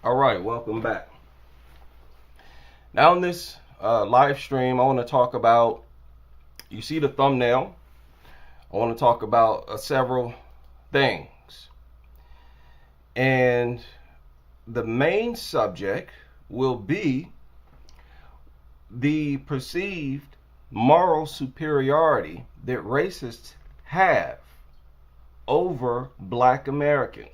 All right, welcome back. Now in this live stream, I want to talk about, you see the thumbnail, I want to talk about several things. And the main subject will be the perceived moral superiority that racists have over black Americans.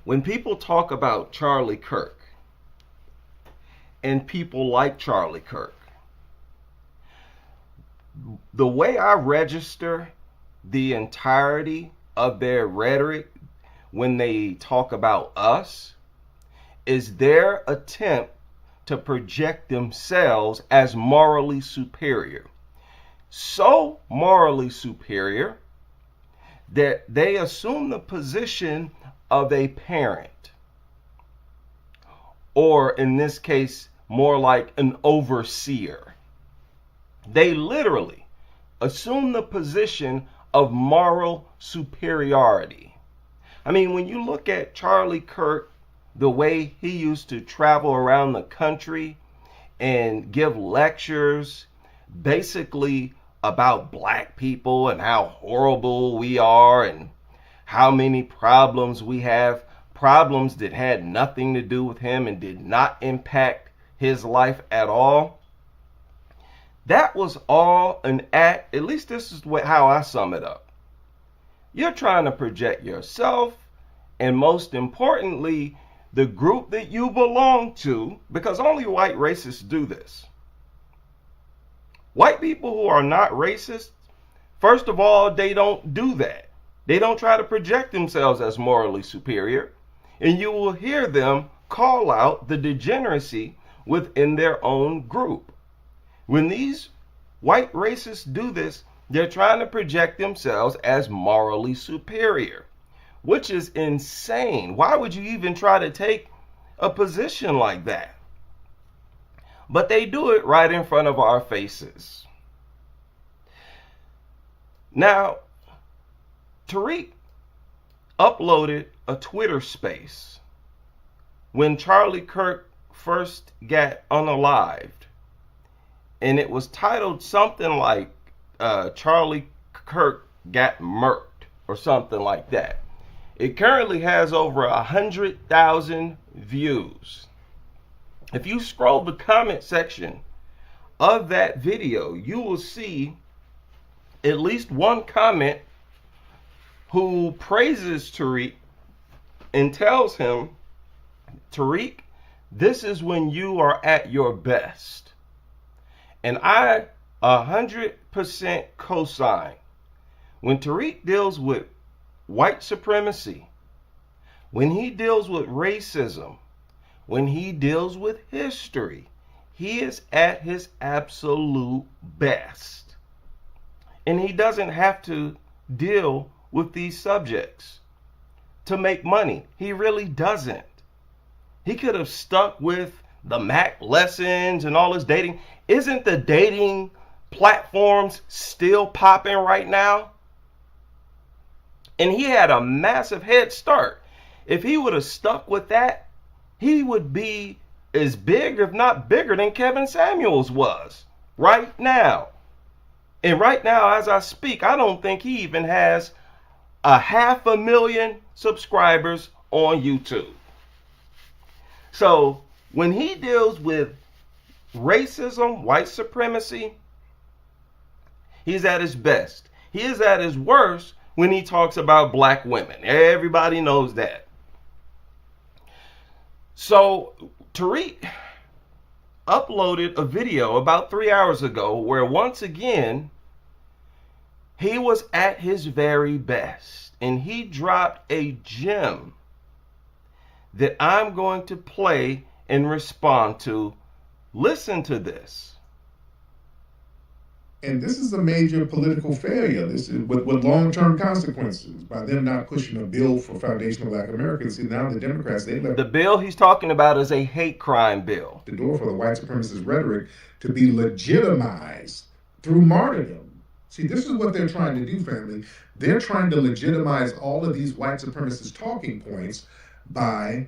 When people talk about Charlie Kirk and people like Charlie Kirk, the way I register the entirety of their rhetoric when they talk about us is their attempt to project themselves as morally superior. So morally superior that they assume the position of a parent, or in this case, more like an overseer. They literally assume the position of moral superiority. I mean, when you look at Charlie Kirk, the way he used to travel around the country and give lectures basically about black people and how horrible we are and how many problems we have, problems that had nothing to do with him and did not impact his life at all. That was all an act. At least this is how I sum it up. You're trying to project yourself, and most importantly, the group that you belong to, because only white racists do this. White people who are not racist, first of all, they don't do that. They don't try to project themselves as morally superior, and you will hear them call out the degeneracy within their own group. When these white racists do this, they're trying to project themselves as morally superior, which is insane. Why would you even try to take a position like that? But they do it right in front of our faces. Now, Tariq uploaded a Twitter space when Charlie Kirk first got unalived, and it was titled something like Charlie Kirk got murked or something like that. It currently has over 100,000 views. If you scroll the comment section of that video, you will see at least one comment who praises Tariq and tells him, Tariq, this is when you are at your best. And I 100% co-sign. When Tariq deals with white supremacy, when he deals with racism, when he deals with history, he is at his absolute best. And he doesn't have to deal with these subjects to make money. He really doesn't. He could have stuck with the Mac lessons and all his dating. Isn't the dating platforms still popping right now? And he had a massive head start. If he would have stuck with that, he would be as big, if not bigger, than Kevin Samuels was right now. And right now, as I speak, I don't think he even has 500,000 subscribers on YouTube. So when he deals with racism, white supremacy, he's at his best. He is at his worst when he talks about black women. Everybody knows that. So Tariq uploaded a video about 3 hours ago where once again he was at his very best, and he dropped a gem that I'm going to play and respond to. Listen to this. And this is a major political failure. This is with long-term consequences by them not pushing a bill for foundational Black Americans. See, now the Democrats, they left The bill he's talking about is a hate crime bill. the door for the white supremacist rhetoric to be legitimized through martyrdom. See, this is what they're trying to do, family. They're trying to legitimize all of these white supremacist talking points by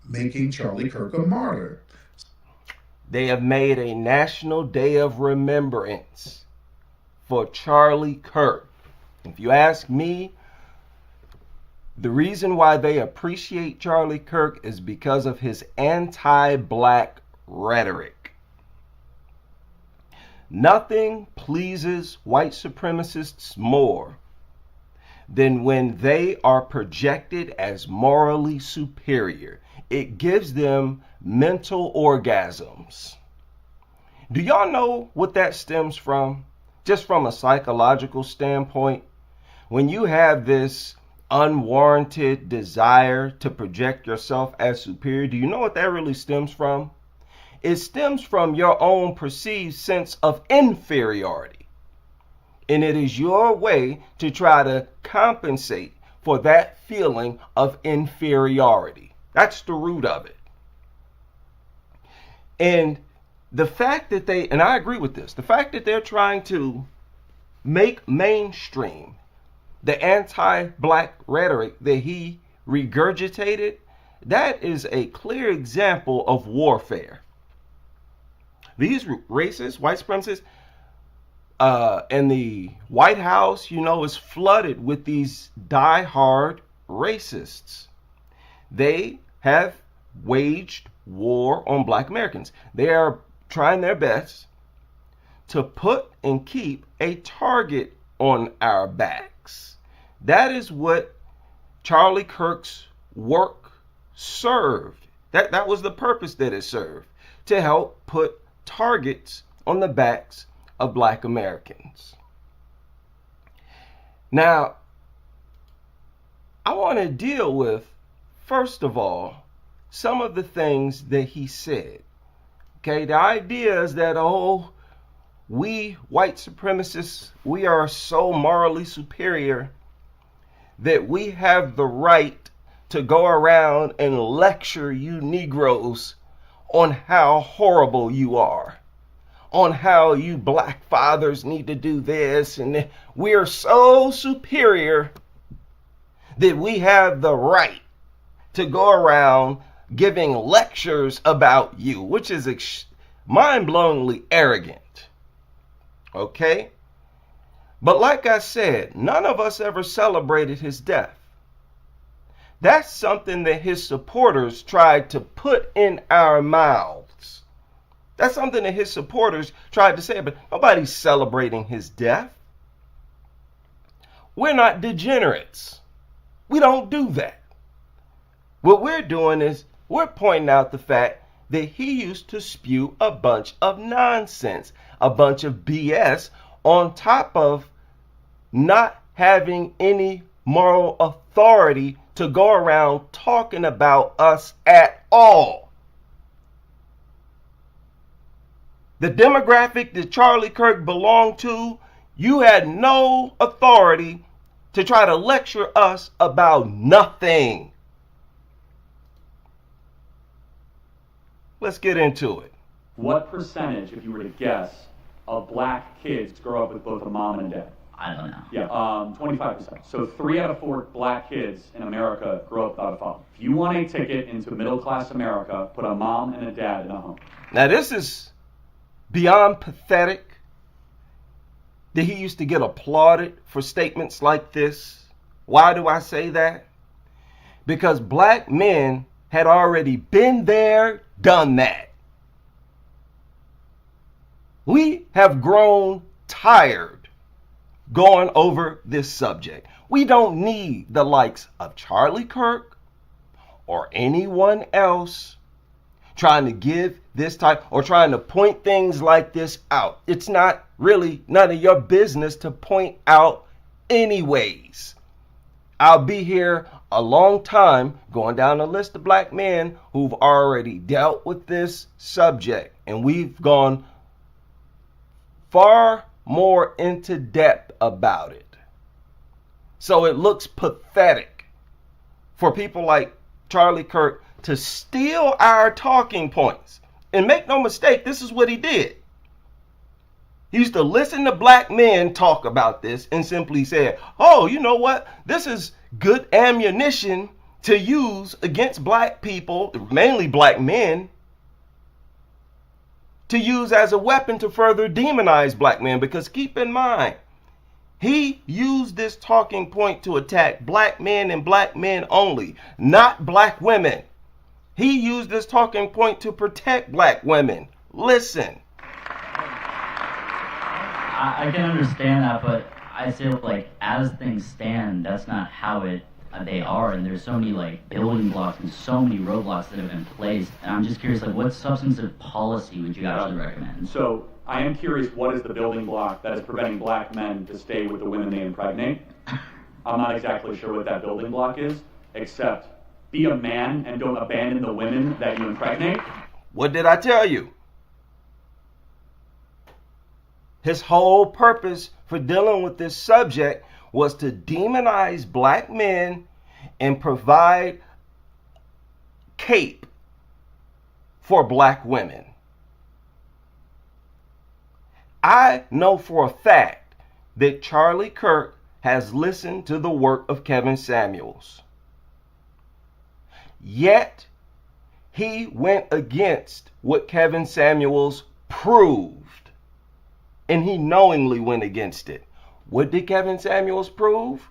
making Charlie Kirk a martyr. They have made a national day of remembrance for Charlie Kirk. If you ask me, the reason why they appreciate Charlie Kirk is because of his anti-black rhetoric. Nothing pleases white supremacists more than when they are projected as morally superior. It gives them mental orgasms. Do y'all know what that stems from? Just from a psychological standpoint, when you have this unwarranted desire to project yourself as superior, do you know what that really stems from? It stems from your own perceived sense of inferiority. And it is your way to try to compensate for that feeling of inferiority. That's the root of it. And the fact that and I agree with this, the fact that they're trying to make mainstream the anti-black rhetoric that he regurgitated, that is a clear example of warfare. These racists, white supremacists, and the White House, is flooded with these die-hard racists. They have waged war on black Americans. They are trying their best to put and keep a target on our backs. That is what Charlie Kirk's work served. That was the purpose that it served, to help put targets on the backs of black Americans. Now, I want to deal with, first of all, some of the things that he said. Okay, the idea is that, we white supremacists, we are so morally superior that we have the right to go around and lecture you Negroes on how horrible you are, on how you black fathers need to do this, and we're so superior that we have the right to go around giving lectures about you, which is mind-blowingly arrogant. Okay? But like I said, none of us ever celebrated his death. That's something that his supporters tried to put in our mouths. That's something that his supporters tried to say, but nobody's celebrating his death. We're not degenerates. We don't do that. What we're doing is we're pointing out the fact that he used to spew a bunch of nonsense, a bunch of BS, on top of not having any moral authority to go around talking about us at all. The demographic that Charlie Kirk belonged to, you had no authority to try to lecture us about nothing. Let's get into it. What percentage, if you were to guess, of black kids grow up with both a mom and a dad? I don't know. Yeah, 25%. So 3 out of 4 black kids in America grow up without a father. If you want a ticket into middle-class America, put a mom and a dad in a home. Now this is beyond pathetic that he used to get applauded for statements like this. Why do I say that? Because black men had already been there, done that. We have grown tired going over this subject. We don't need the likes of Charlie Kirk or anyone else trying to give this type or trying to point things like this out. It's not really none of your business to point out anyways. I'll be here a long time going down the list of black men who've already dealt with this subject, and we've gone far more into depth about it. So it looks pathetic for people like Charlie Kirk to steal our talking points. And make no mistake, this is what he did. He used to listen to black men talk about this and simply said, oh, you know what? This is good ammunition to use against black people, mainly black men, to use as a weapon to further demonize black men. Because keep in mind, he used this talking point to attack black men and black men only, not black women. He used this talking point to protect black women. Listen. I can understand that, but I feel like as things stand, that's not how they are, and there's so many like building blocks and so many roadblocks that have been placed. And I'm just curious, like, what substantive policy would you actually recommend? So I am curious, what is the building block that is preventing black men to stay with the women they impregnate? I'm not exactly sure what that building block is, except be a man and don't abandon the women that you impregnate. What did I tell you? His whole purpose for dealing with this subject was to demonize black men and provide cape for black women. I know for a fact that Charlie Kirk has listened to the work of Kevin Samuels. Yet, he went against what Kevin Samuels proved. And he knowingly went against it. What did Kevin Samuels prove?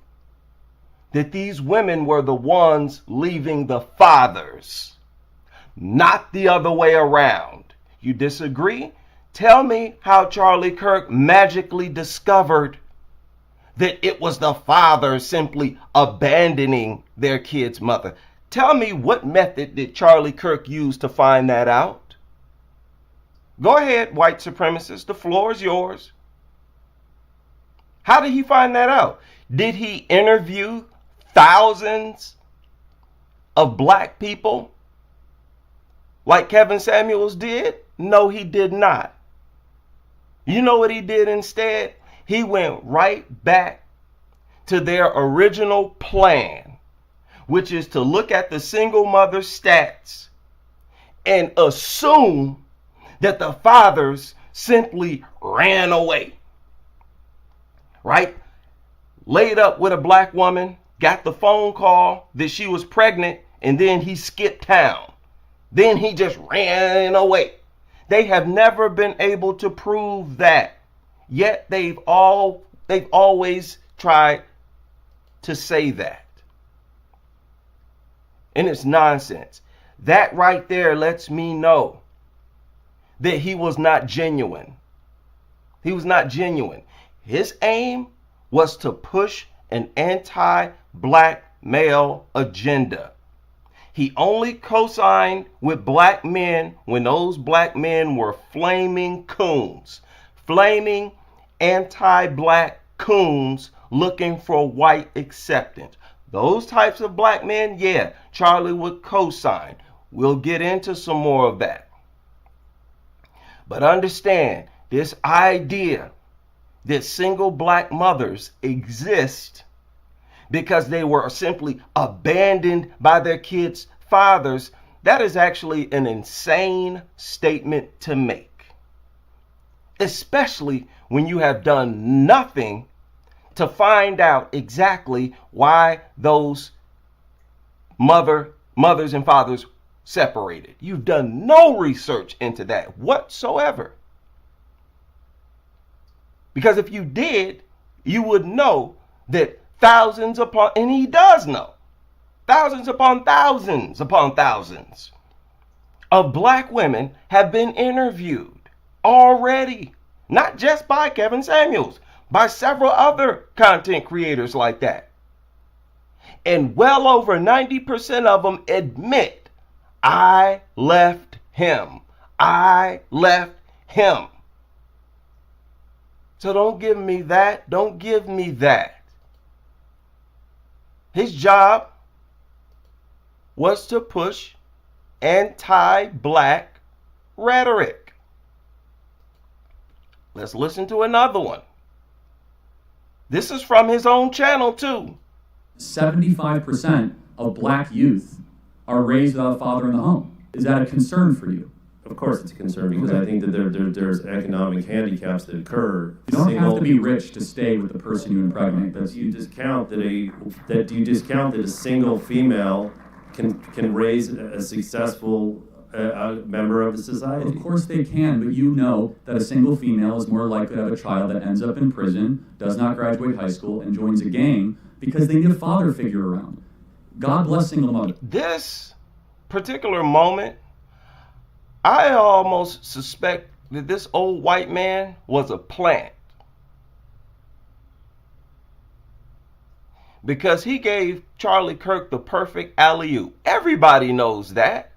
That these women were the ones leaving the fathers, not the other way around. You disagree? Tell me how Charlie Kirk magically discovered that it was the fathers simply abandoning their kid's mother. Tell me, what method did Charlie Kirk use to find that out? Go ahead, white supremacists. The floor is yours. How did he find that out? Did he interview thousands of black people like Kevin Samuels did? No, he did not. You know what he did instead? He went right back to their original plan, which is to look at the single mother stats and assume that the fathers simply ran away, right? Laid up with a black woman, got the phone call that she was pregnant, and then he skipped town. Then he just ran away. They have never been able to prove that. Yet they've always tried to say that. And it's nonsense. That right there lets me know that he was not genuine. He was not genuine. His aim was to push an anti-black male agenda. He only co-signed with black men when those black men were flaming coons, flaming anti-black coons looking for white acceptance. Those types of black men, yeah, Charlie would co-sign. We'll get into some more of that. But understand, this idea that single black mothers exist because they were simply abandoned by their kids' fathers, that is actually an insane statement to make. Especially when you have done nothing to find out exactly why those mothers and fathers separated. You've done no research into that whatsoever. Because if you did, you would know that thousands upon, and he does know, thousands upon thousands of black women have been interviewed already. Not just by Kevin Samuels, by several other content creators like that. And well over 90% of them admit, I left him. I left him. So don't give me that. Don't give me that. His job was to push anti-black rhetoric. Let's listen to another one. This is from his own channel too. 75% of black youth are raised without a father in the home. Is that a concern for you? Of course it's a concern, because I think that there's economic handicaps that occur. You don't have to be rich to stay with the person you impregnate. Do you discount that a single female can raise a successful member of the society? Of course they can, but you know that a single female is more likely to have a child that ends up in prison, does not graduate high school, and joins a gang because they need a father figure around. God bless single mothers. This particular moment, I almost suspect that this old white man was a plant. Because he gave Charlie Kirk the perfect alley-oop. Everybody knows that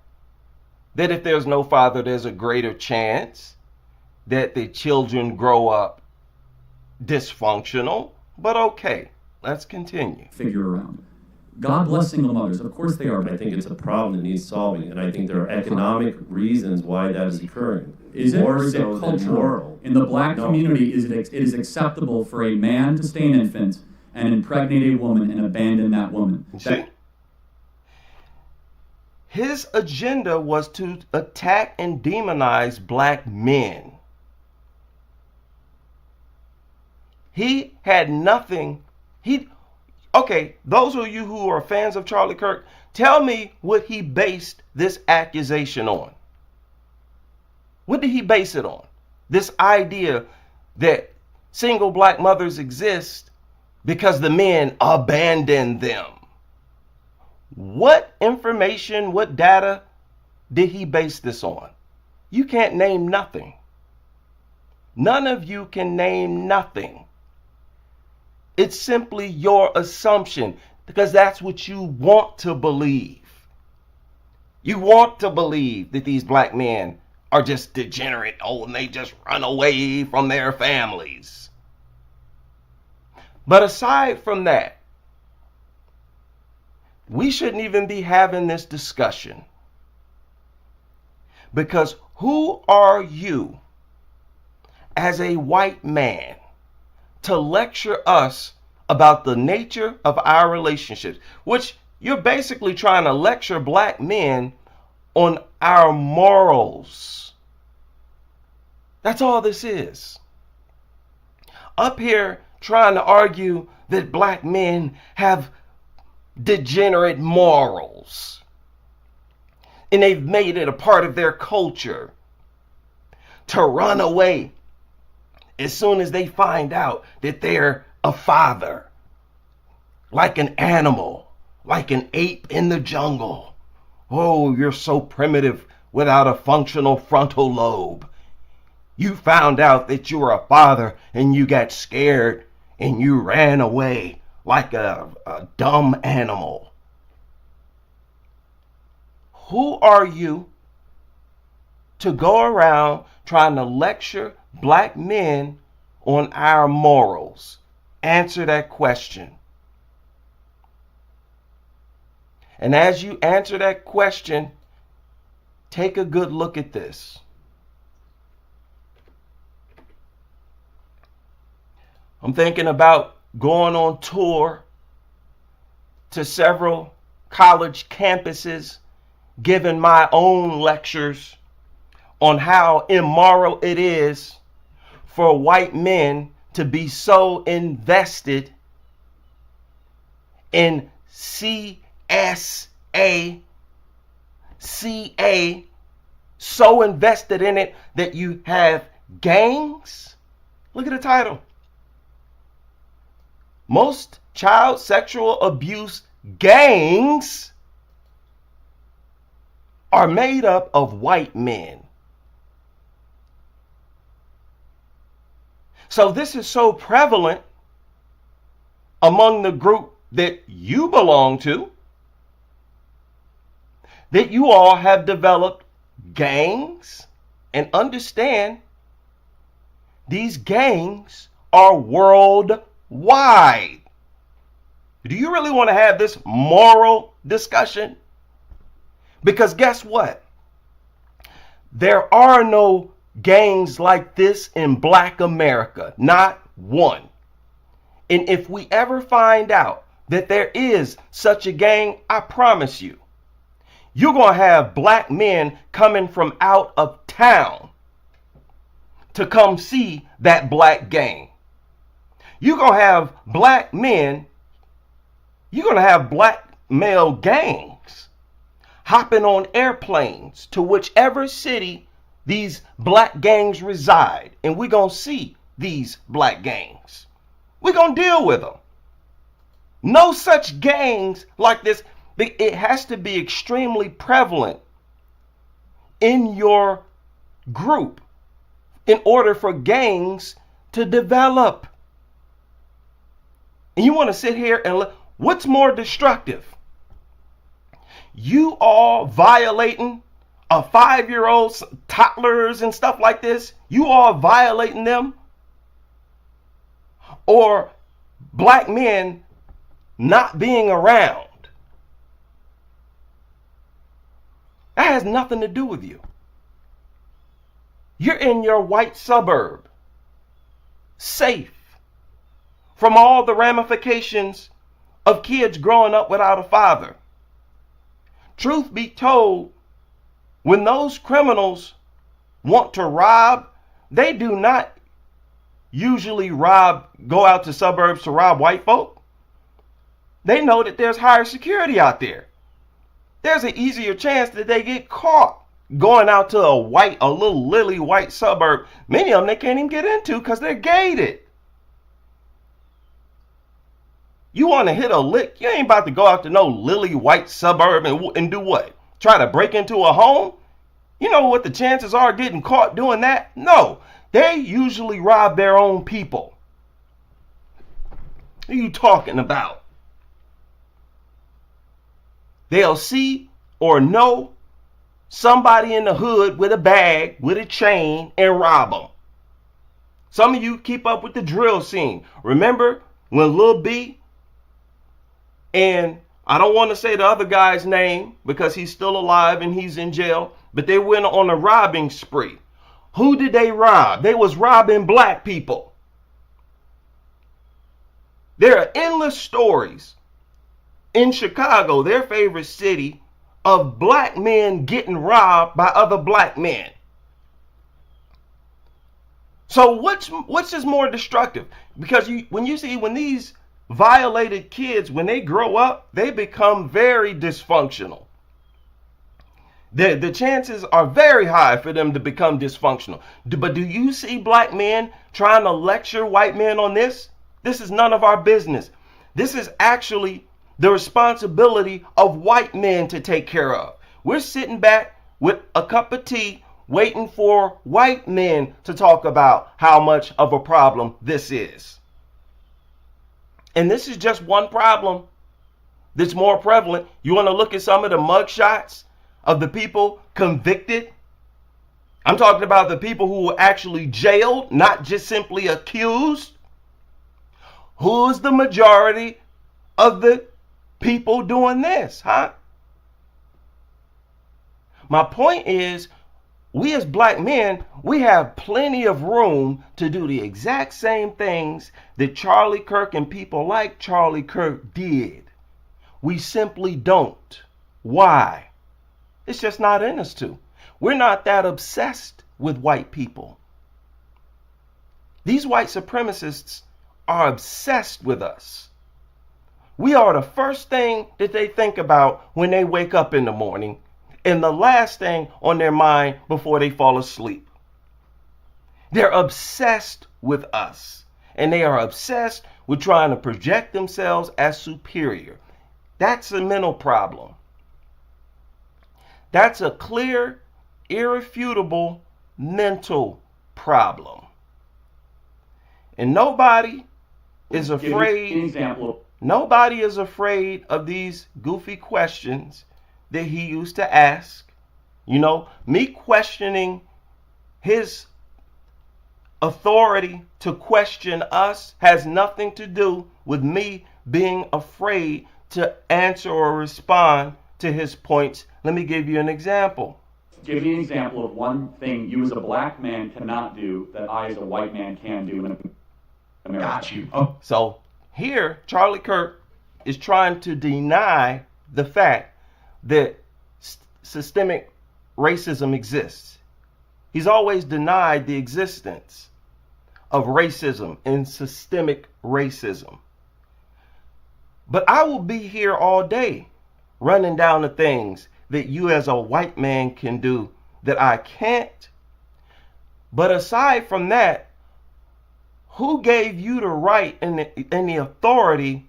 if there's no father, there's a greater chance that the children grow up dysfunctional. But okay, let's continue. Figure around. God bless single mothers. Of course they are. I think it's a problem that needs solving, and I think there are economic reasons why that is occurring. Is it, more or is so it than cultural? moral. In the black community, it is acceptable for a man to stay an infant and impregnate a woman and abandon that woman. See? His agenda was to attack and demonize black men. He had nothing. Okay, those of you who are fans of Charlie Kirk, tell me what he based this accusation on. What did he base it on? This idea that single black mothers exist because the men abandoned them. What information, what data did he base this on? You can't name nothing. None of you can name nothing. It's simply your assumption, because that's what you want to believe. You want to believe that these black men are just degenerate, and they just run away from their families. But aside from that, we shouldn't even be having this discussion. Because who are you as a white man to lecture us about the nature of our relationships, which you're basically trying to lecture black men on our morals. That's all this is. Up here trying to argue that black men have degenerate morals, and they've made it a part of their culture to run away as soon as they find out that they're a father, like an animal, like an ape in the jungle. Oh, you're so primitive without a functional frontal lobe. You found out that you were a father and you got scared and you ran away like a dumb animal. Who are you to go around trying to lecture black men on our morals? Answer that question. And as you answer that question, take a good look at this. I'm thinking about going on tour to several college campuses, giving my own lectures on how immoral it is for white men to be so invested in CSA, so invested in it that you have gangs. Look at the title. Most child sexual abuse gangs are made up of white men. So this is so prevalent among the group that you belong to that you all have developed gangs, and understand these gangs are worldwide. Do you really want to have this moral discussion? Because guess what? There are no gangs like this in Black America, not one. And if we ever find out that there is such a gang, I promise you, you're going to have black men coming from out of town to come see that black gang. You're going to have black men, you're going to have black male gangs hopping on airplanes to whichever city these black gangs reside. And we're going to see these black gangs. We're going to deal with them. No such gangs like this. It has to be extremely prevalent in your group in order for gangs to develop. And you want to sit here and look, what's more destructive? You all violating a 5-year-old, toddlers and stuff like this, you all violating them? Or black men not being around? That has nothing to do with you. You're in your white suburb, safe from all the ramifications of kids growing up without a father. Truth be told, when those criminals want to rob, they do not usually go out to suburbs to rob white folk. They know that there's higher security out there. There's an easier chance that they get caught going out to a little lily white suburb. Many of them they can't even get into because they're gated. You want to hit a lick, you ain't about to go out to no lily white suburb and do what? Try to break into a home? You know what the chances are getting caught doing that? No, they usually rob their own people. What are you talking about? They'll see or know somebody in the hood with a bag, with a chain, and rob them. Some of you keep up with the drill scene. Remember when Lil B, and I don't want to say the other guy's name because he's still alive and he's in jail, but they went on a robbing spree. Who did they rob? They was robbing black people. There are endless stories in Chicago, their favorite city, of black men getting robbed by other black men. So what's just more destructive? Because when these violated kids, when they grow up, they become very dysfunctional. The chances are very high for them to become dysfunctional. But do you see black men trying to lecture white men on this? This is none of our business. This is actually the responsibility of white men to take care of. We're sitting back with a cup of tea waiting for white men to talk about how much of a problem this is. And this is just one problem that's more prevalent. You want to look at some of the mugshots of the people convicted? I'm talking about the people who were actually jailed, not just simply accused. Who's the majority of the people doing this, huh? My point is, we as black men, we have plenty of room to do the exact same things that Charlie Kirk and people like Charlie Kirk did. We simply don't. Why? It's just not in us to. We're not that obsessed with white people. These white supremacists are obsessed with us. We are the first thing that they think about when they wake up in the morning, and the last thing on their mind before they fall asleep. They're obsessed with us, and they are obsessed with trying to project themselves as superior. That's a mental problem. That's a clear, irrefutable mental problem. And nobody is afraid of these goofy questions that he used to ask. You know, me questioning his authority to question us has nothing to do with me being afraid to answer or respond to his points. Let me give you an example. Give me an example of one thing you as a black man cannot do that I as a white man can do in America. Got you. Oh. So here, Charlie Kirk is trying to deny the fact that systemic racism exists. He's always denied the existence of racism and systemic racism. But I will be here all day running down the things that you as a white man can do that I can't. But aside from that, who gave you the right and the authority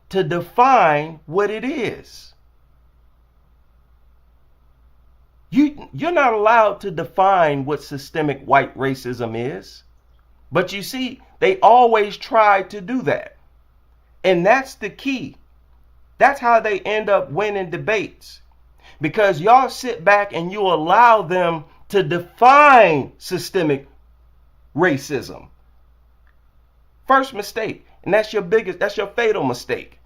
to define what it is? You're not allowed to define what systemic white racism is. But you see, they always try to do that. And that's the key. That's how they end up winning debates. Because y'all sit back and you allow them to define systemic racism. First mistake, and that's your fatal mistake.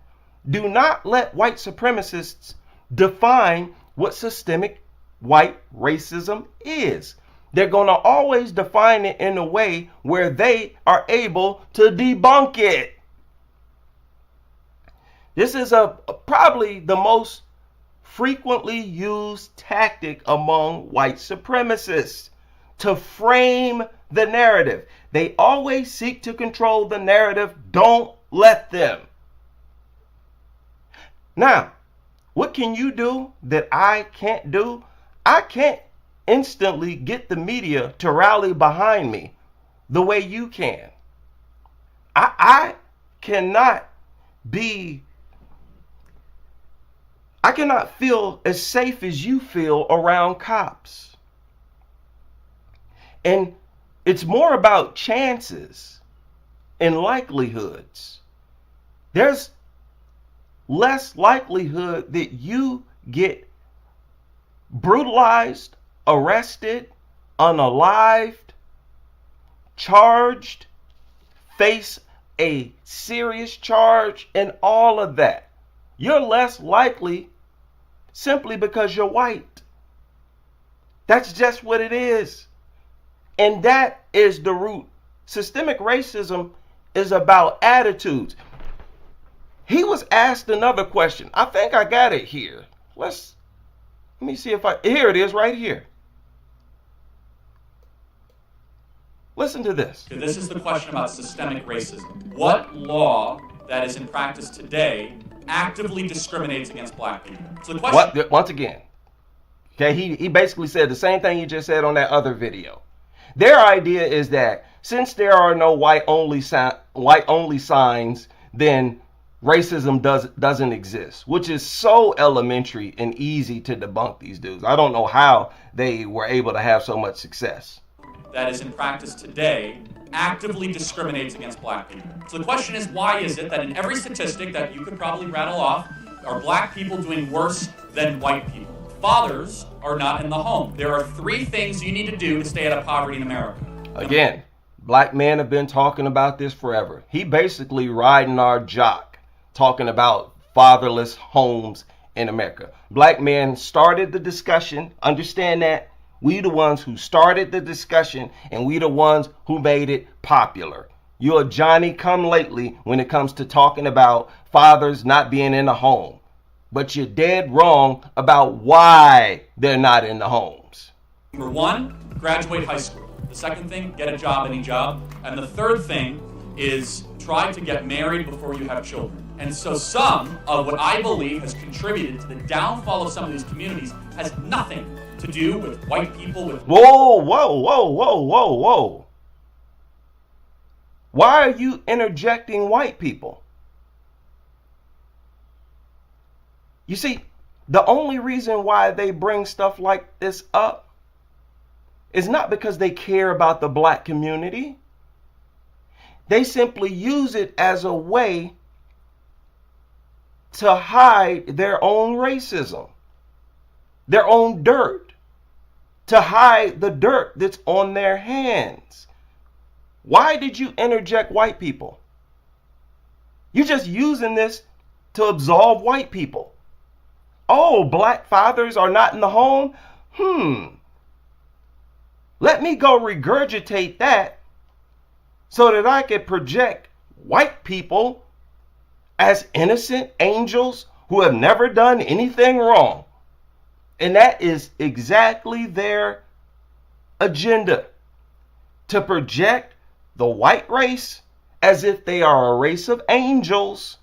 Do not let white supremacists define what systemic white racism is. They're going to always define it in a way where they are able to debunk it. This is probably the most frequently used tactic among white supremacists to frame the narrative. They always seek to control the narrative. Don't let them. Now, what can you do that I can't do? I can't instantly get the media to rally behind me the way you can. I cannot feel as safe as you feel around cops. And it's more about chances and likelihoods. There's less likelihood that you get brutalized, arrested, unalived, charged, face a serious charge, and all of that. You're less likely simply because you're white. That's just what it is. And that is the root. Systemic racism is about attitudes. He was asked another question. I think I got it here. Let me see if here it is right here. Listen to this. This is the question about systemic racism. What law that is in practice today actively discriminates against black people? So the question. Once again, okay, he basically said the same thing he just said on that other video. Their idea is that since there are no white-only signs, then racism doesn't exist, which is so elementary and easy to debunk these dudes. I don't know how they were able to have so much success. That is in practice today actively discriminates against black people. So the question is, why is it that in every statistic that you could probably rattle off, are black people doing worse than white people? Fathers are not in the home. There are 3 things you need to do to stay out of poverty in America. Again, black men have been talking about this forever. He basically riding our jock, talking about fatherless homes in America. Black men started the discussion. Understand that. We the ones who started the discussion, and we the ones who made it popular. You're a Johnny come lately when it comes to talking about fathers not being in the home. But you're dead wrong about why they're not in the homes. Number 1, graduate high school. The second thing, get a job, any job. And the third thing is try to get married before you have children. And so some of what I believe has contributed to the downfall of some of these communities has nothing to do with white people. Whoa. Why are you interjecting white people? You see, the only reason why they bring stuff like this up is not because they care about the black community. They simply use it as a way to hide their own racism, their own dirt, to hide the dirt that's on their hands. Why did you interject white people? You're just using this to absolve white people. Oh, black fathers are not in the home? Let me go regurgitate that so that I can project white people as innocent angels who have never done anything wrong. And that is exactly their agenda, to project the white race as if they are a race of angels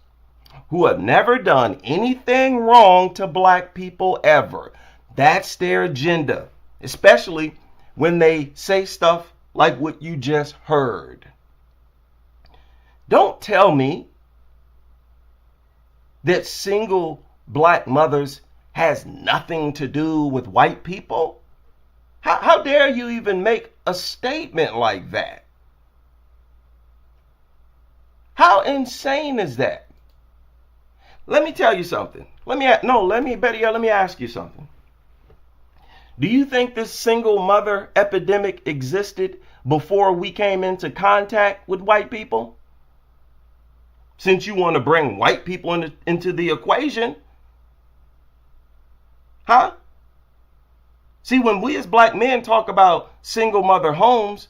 who have never done anything wrong to black people ever. That's their agenda, especially when they say stuff like what you just heard. Don't tell me that single black mothers has nothing to do with white people. How dare you even make a statement like that? How insane is that? Let me tell you something. Let me ask you something. Do you think this single mother epidemic existed before we came into contact with white people? Since you want to bring white people into the equation. Huh? See, when we as black men talk about single mother homes,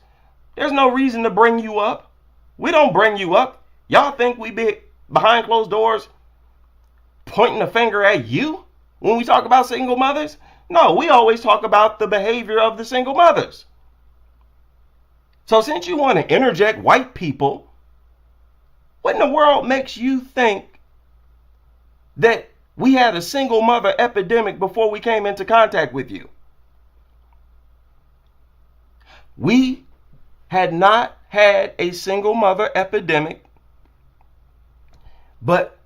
there's no reason to bring you up. We don't bring you up. Y'all think we be behind closed doors pointing a finger at you when we talk about single mothers? No, we always talk about the behavior of the single mothers. So since you want to interject white people, what in the world makes you think that we had a single mother epidemic before we came into contact with you? We had not had a single mother epidemic, but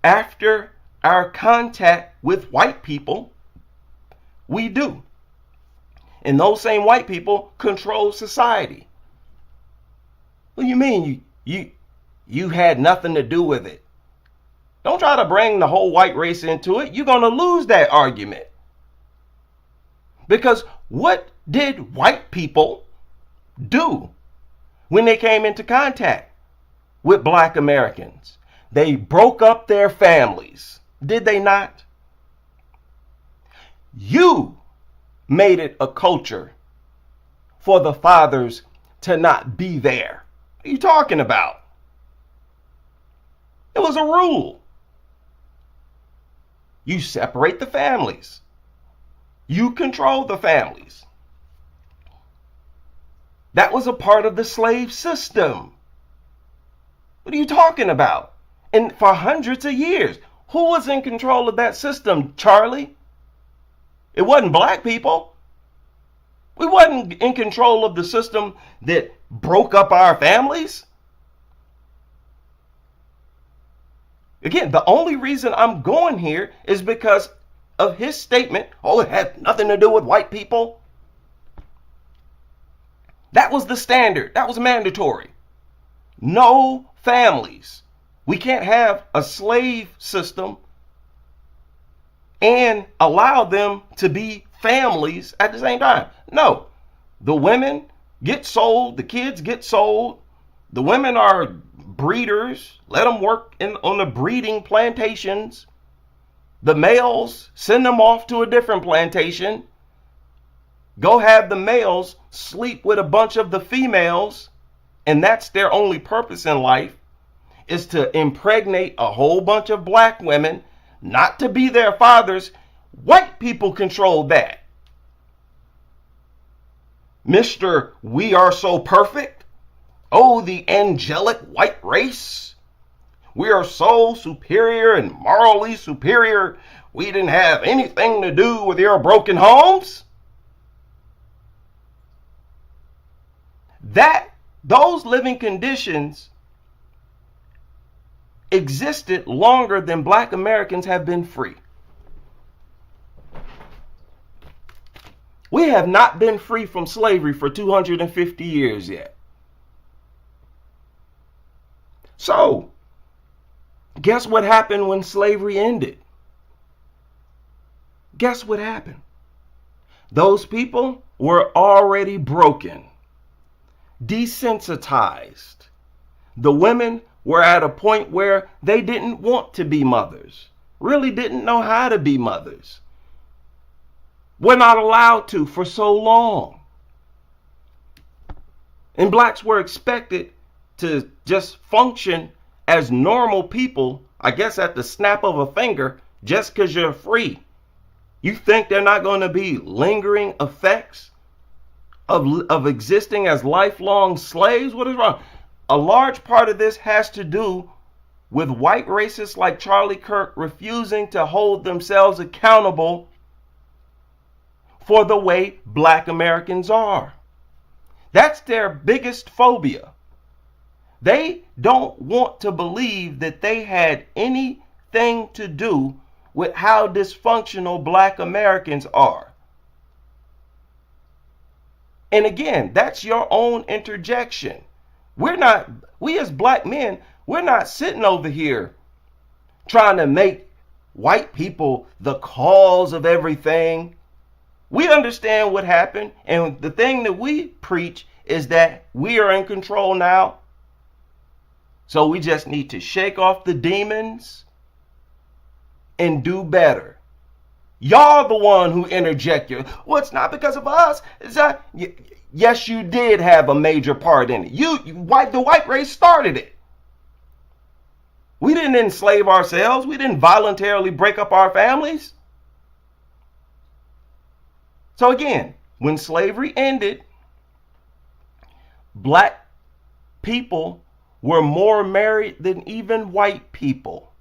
after our contact with white people, we do. And those same white people control society. What do you mean you had nothing to do with it? Don't try to bring the whole white race into it. You're going to lose that argument. Because what did white people do when they came into contact with black Americans? They broke up their families. Did they not? You made it a culture for the fathers to not be there. What are you talking about? It was a rule. You separate the families. You control the families. That was a part of the slave system. What are you talking about? And for hundreds of years, who was in control of that system, Charlie? It wasn't black people. We wasn't in control of the system that broke up our families. Again, the only reason I'm going here is because of his statement, oh, it had nothing to do with white people. That was the standard. That was mandatory. No families. We can't have a slave system and allow them to be families at the same time. No, the women get sold, the kids get sold, the women are breeders, let them work on the breeding plantations. The males, send them off to a different plantation. Go have the males sleep with a bunch of the females, and that's their only purpose in life, is to impregnate a whole bunch of black women, not to be their fathers. White people control that. Mr. We are so perfect. Oh, the angelic white race. We are so superior and morally superior. We didn't have anything to do with your broken homes. Those living conditions existed longer than black Americans have been free. We have not been free from slavery for 250 years yet. So, guess what happened when slavery ended? Guess what happened? Those people were already broken, desensitized. The women were at a point where they didn't want to be mothers, really didn't know how to be mothers. We're not allowed to for so long. And blacks were expected to just function as normal people, I guess at the snap of a finger, just because you're free. You think they're not going to be lingering effects of existing as lifelong slaves? What is wrong? A large part of this has to do with white racists like Charlie Kirk refusing to hold themselves accountable for the way black Americans are. That's their biggest phobia. They don't want to believe that they had anything to do with how dysfunctional black Americans are. And again, that's your own interjection. We as black men, we're not sitting over here trying to make white people the cause of everything. We understand what happened, and the thing that we preach is that we are in control now. So we just need to shake off the demons and do better. Y'all the one who interject you. Well, it's not because of us. It's not. Yes, you did have a major part in it. The white race started it. We didn't enslave ourselves. We didn't voluntarily break up our families. So again, when slavery ended, black people were more married than even white people.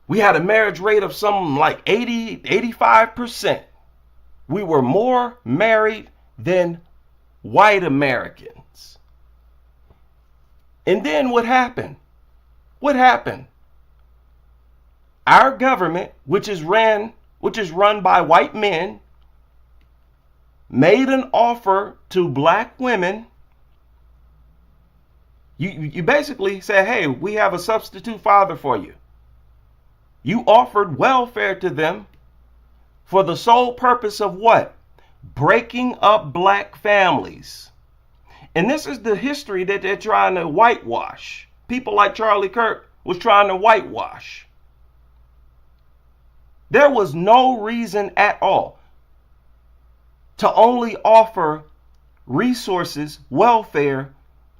We had a marriage rate of something like 85%. We were more married than white Americans. And then what happened? What happened? Our government, which is run by white men, made an offer to black women. You basically say, hey, we have a substitute father for you. You offered welfare to them for the sole purpose of what? Breaking up black families. And this is the history that they're trying to whitewash. People like Charlie Kirk was trying to whitewash. There was no reason at all to only offer resources, welfare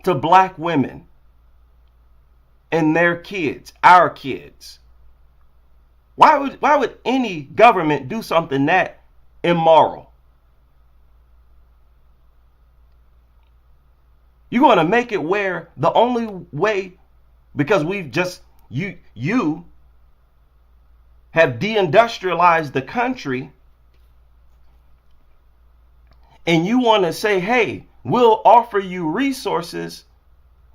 to black women and their kids, our kids. Why would any government do something that immoral? You're going to make it where the only way, because you have deindustrialized the country, and you want to say, hey, we'll offer you resources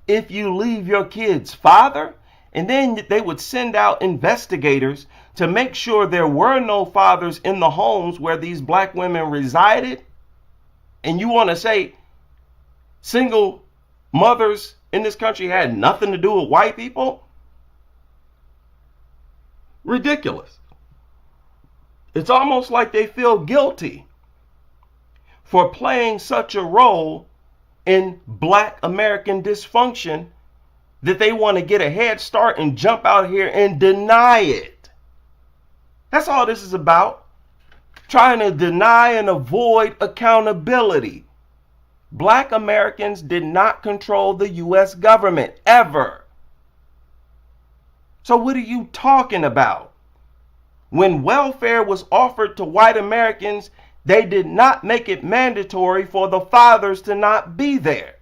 if you leave your kid's father. And then they would send out investigators to make sure there were no fathers in the homes where these black women resided. And you want to say single mothers in this country had nothing to do with white people? Ridiculous. It's almost like they feel guilty for playing such a role in black American dysfunction that they want to get a head start and jump out here and deny it. That's all this is about. Trying to deny and avoid accountability. Black Americans did not control the U.S. government, ever. So what are you talking about? When welfare was offered to white Americans, they did not make it mandatory for the fathers to not be there.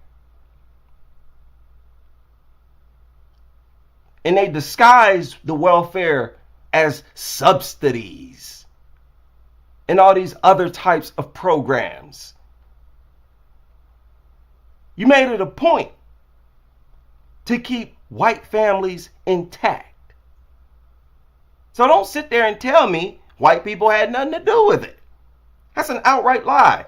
And they disguised the welfare as subsidies and all these other types of programs. You made it a point to keep white families intact. So don't sit there and tell me white people had nothing to do with it. That's an outright lie.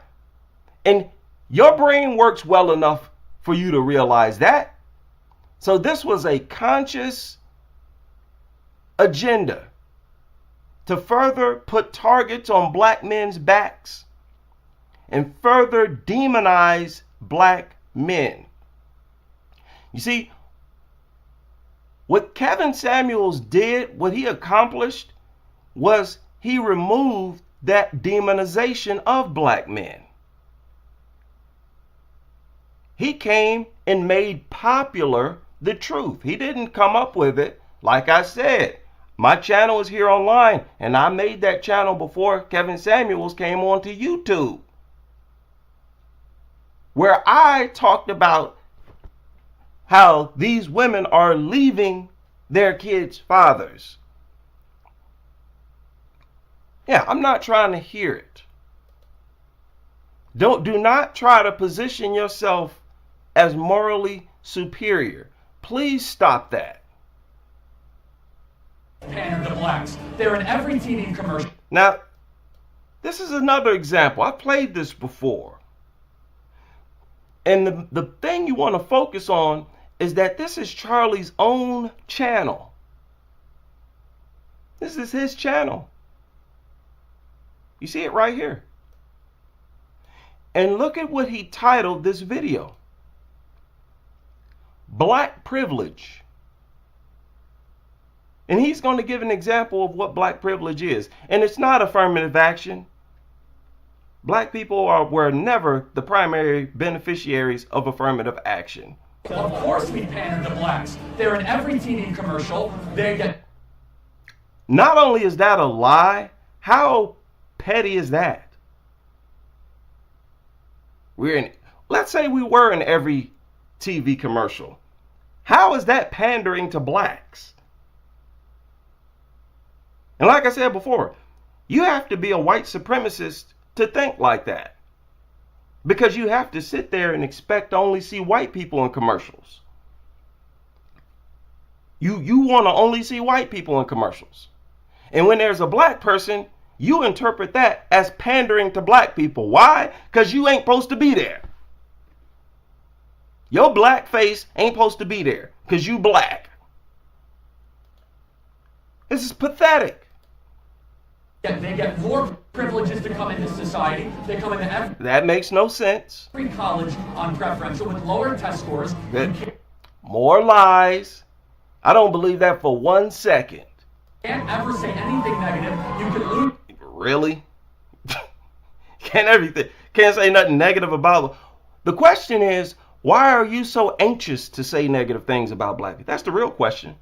And your brain works well enough for you to realize that. So this was a conscious agenda to further put targets on black men's backs and further demonize black men. You see, what Kevin Samuels did, what he accomplished, was he removed that demonization of black men. He came and made popular the truth. He didn't come up with it. Like I said, My channel is here online, and I made that channel before Kevin Samuels came onto YouTube, where I talked about how these women are leaving their kids' fathers. Yeah, I'm not trying to hear it. Do not try to position yourself as morally superior. Please stop that. Pander to blacks. They're in every TV commercial. Now, this is another example. I played this before. And the thing you want to focus on is that this is Charlie's own channel. This is his channel. You see it right here. And look at what he titled this video. Black privilege. And he's going to give an example of what black privilege is. And it's not affirmative action. Black people were never the primary beneficiaries of affirmative action. Of course we pander to blacks. They're in every TV commercial. They get... Not only is that a lie, how petty is that? Let's say we were in every TV commercial. How is that pandering to blacks? And like I said before, you have to be a white supremacist to think like that. Because you have to sit there and expect to only see white people in commercials. You want to only see white people in commercials. And when there's a black person, you interpret that as pandering to black people. Why? Because you ain't supposed to be there. Your black face ain't supposed to be there because you black. This is pathetic. They get more privileges to come into society. They come into every That makes no sense. college on preferential with lower test scores. More lies. I don't believe that for 1 second. Can't ever say anything negative. You can lose. Really? Can't say nothing negative about it. The question is, why are you so anxious to say negative things about black people? That's the real question.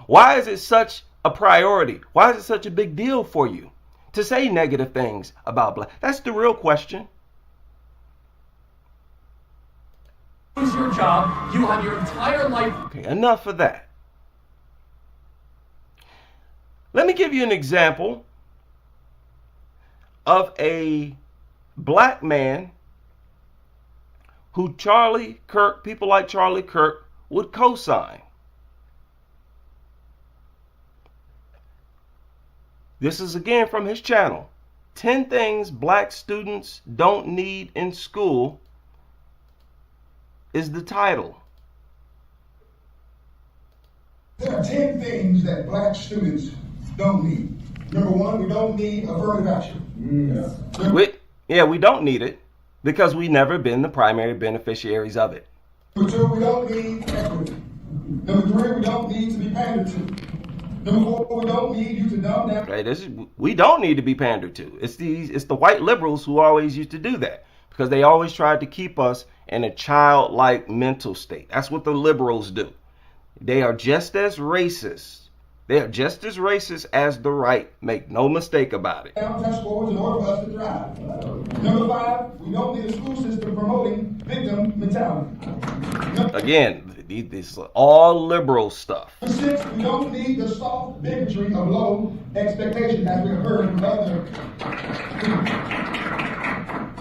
Why is it such a priority? Why is it such a big deal for you to say negative things about black? That's the real question. Lose your job. You have your entire life. Okay, enough of that. Let me give you an example of a black man who Charlie Kirk, people like Charlie Kirk, would co-sign. This is again from his channel. 10 things black students don't need in school is the title. There are 10 things that black students don't need. Number one, we don't need affirmative action. We don't need it because we've never been the primary beneficiaries of it. Number two, we don't need equity. Number three, we don't need to be pandered to. Number four, we don't need you to dumb down. Right, we don't need to be pandered to. It's the white liberals who always used to do that because they always tried to keep us in a childlike mental state. That's what the liberals do. They are just as racist. They are just as racist as the right. Make no mistake about it. Down test scores in order for us to thrive. Number five, we don't need a school system promoting victim mentality. Again, this is all liberal stuff. Number six, we don't need the soft bigotry of low expectations as we heard from other.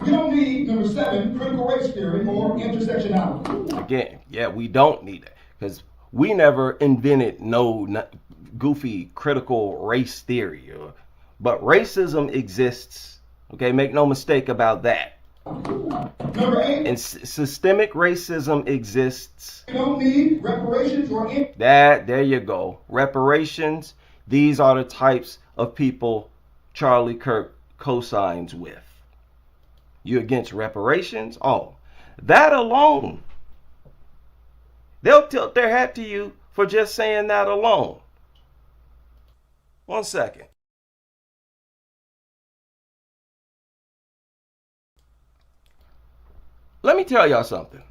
We don't need, number seven, critical race theory or intersectionality. Again, yeah, we don't need it because we never invented no goofy critical race theory. But racism exists. Okay, make no mistake about that. Number eight, And systemic racism exists. we don't need reparations or There you go. Reparations. These are the types of people Charlie Kirk co-signs with. You against reparations? Oh, that alone. They'll tilt their hat to you for just saying that alone. 1 second. Let me tell y'all something.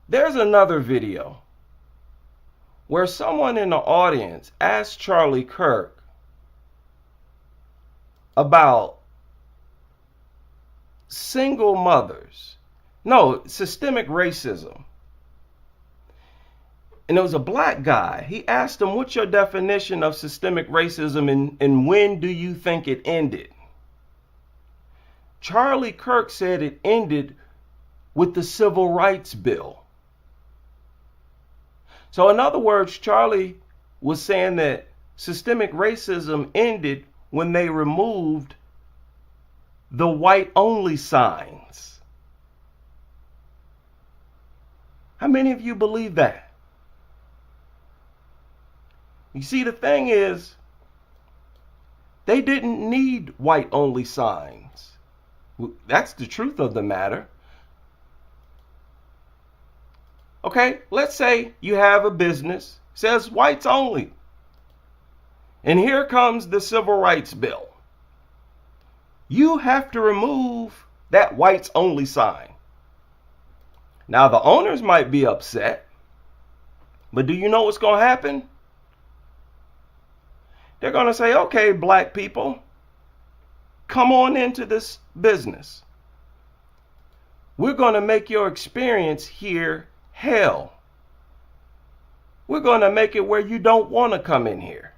There's another video where someone in the audience asked Charlie Kirk about single mothers. No, systemic racism. And it was a black guy. He asked him, what's your definition of systemic racism and when do you think it ended? Charlie Kirk said it ended with the Civil Rights Bill. So in other words, Charlie was saying that systemic racism ended when they removed the white-only signs. How many of you believe that? You see, the thing is, they didn't need white-only signs. That's the truth of the matter. Okay, let's say you have a business, says whites only. And here comes the Civil Rights Bill. You have to remove that whites only sign. Now, the owners might be upset, but do you know what's going to happen? They're going to say, okay, black people, come on into this business. We're going to make your experience here hell. We're going to make it where you don't want to come in here.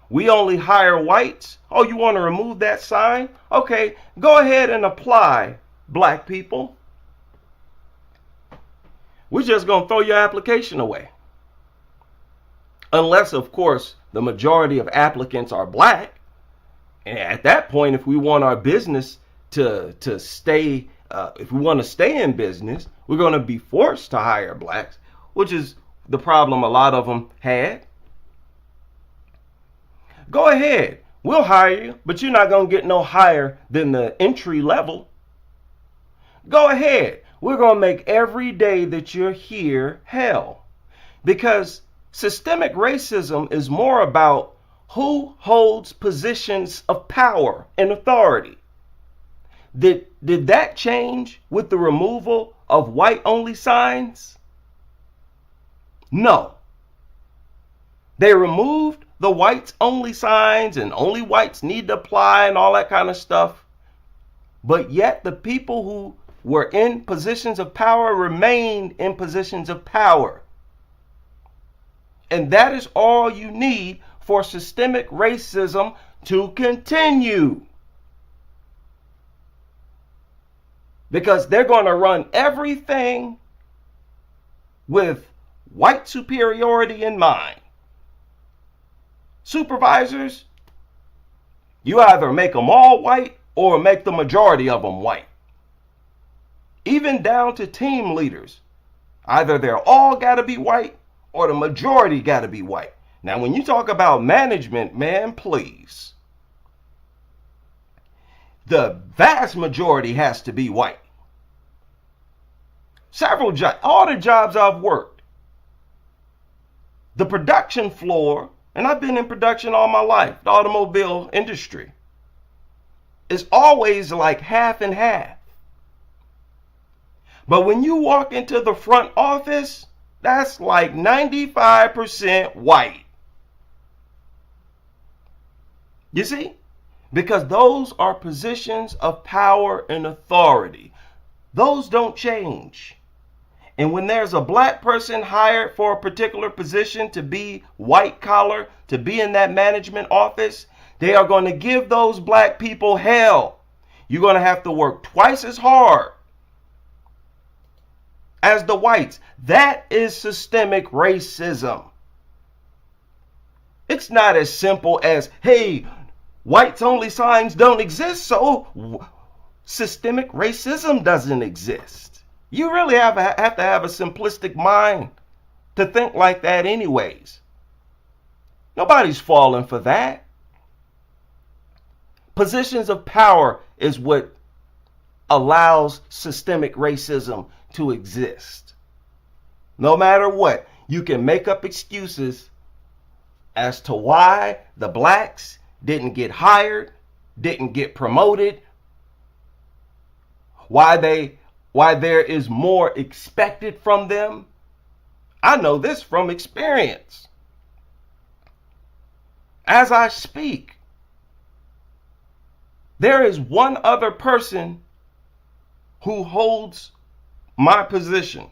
We only hire whites. Oh, you want to remove that sign? Okay, go ahead and apply, black people. We're just going to throw your application away. Unless, of course, the majority of applicants are black. And at that point, if we want our business to stay, if we want to stay in business, we're going to be forced to hire blacks, which is the problem a lot of them had. Go ahead. We'll hire you, but you're not going to get no higher than the entry level. Go ahead. We're going to make every day that you're here hell. Because systemic racism is more about who holds positions of power and authority. Did that change with the removal of white-only signs? No. They removed the whites-only signs and only whites need to apply and all that kind of stuff. But yet the people who were in positions of power remained in positions of power. And that is all you need for systemic racism to continue. Because they're going to run everything with white superiority in mind. Supervisors, you either make them all white or make the majority of them white. Even down to team leaders. Either they're all got to be white or the majority got to be white. Now, when you talk about management, man, please. The vast majority has to be white. Several jobs, all the jobs I've worked. The production floor, and I've been in production all my life, the automobile industry, is always like half and half. But when you walk into the front office, that's like 95% white. You see? Because those are positions of power and authority. Those don't change. And when there's a black person hired for a particular position to be white collar, to be in that management office, they are going to give those black people hell. You're going to have to work twice as hard as the whites. That is systemic racism. It's not as simple as, hey, whites only signs don't exist, so systemic racism doesn't exist. You really have to have a simplistic mind to think like that anyways. Nobody's falling for that. Positions of power is what allows systemic racism to exist. No matter what, you can make up excuses as to why the blacks didn't get hired, didn't get promoted, why there is more expected from them. I know this from experience. As I speak, there is one other person who holds my position.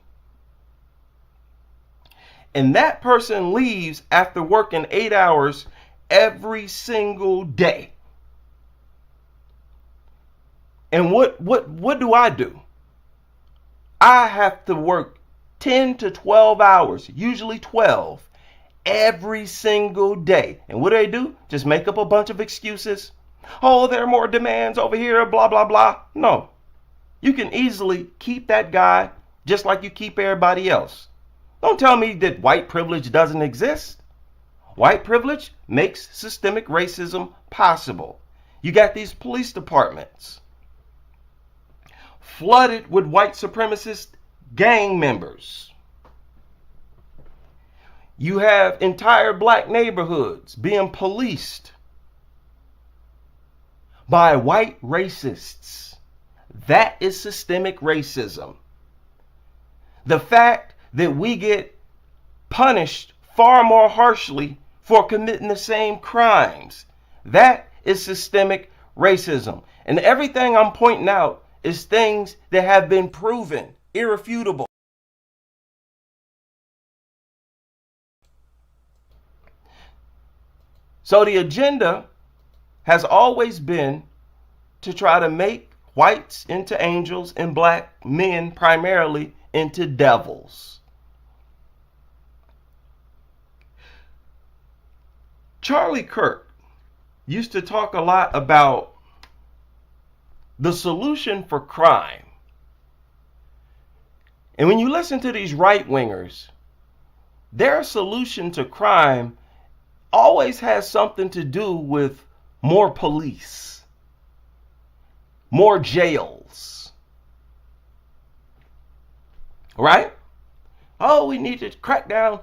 And that person leaves after working 8 hours every single day. And what do? I have to work 10 to 12 hours, usually 12, every single day. And what do? Just make up a bunch of excuses. Oh, there are more demands over here, blah, blah, blah. No. You can easily keep that guy just like you keep everybody else. Don't tell me that white privilege doesn't exist. White privilege makes systemic racism possible. You got these police departments flooded with white supremacist gang members. You have entire black neighborhoods being policed by white racists. That is systemic racism. The fact that we get punished far more harshly for committing the same crimes, that is systemic racism. And everything I'm pointing out is things that have been proven, irrefutable. So the agenda has always been to try to make whites into angels and black men primarily into devils. Charlie Kirk used to talk a lot about the solution for crime. And when you listen to these right-wingers, their solution to crime always has something to do with more police, more jails, right? Oh, we need to crack down.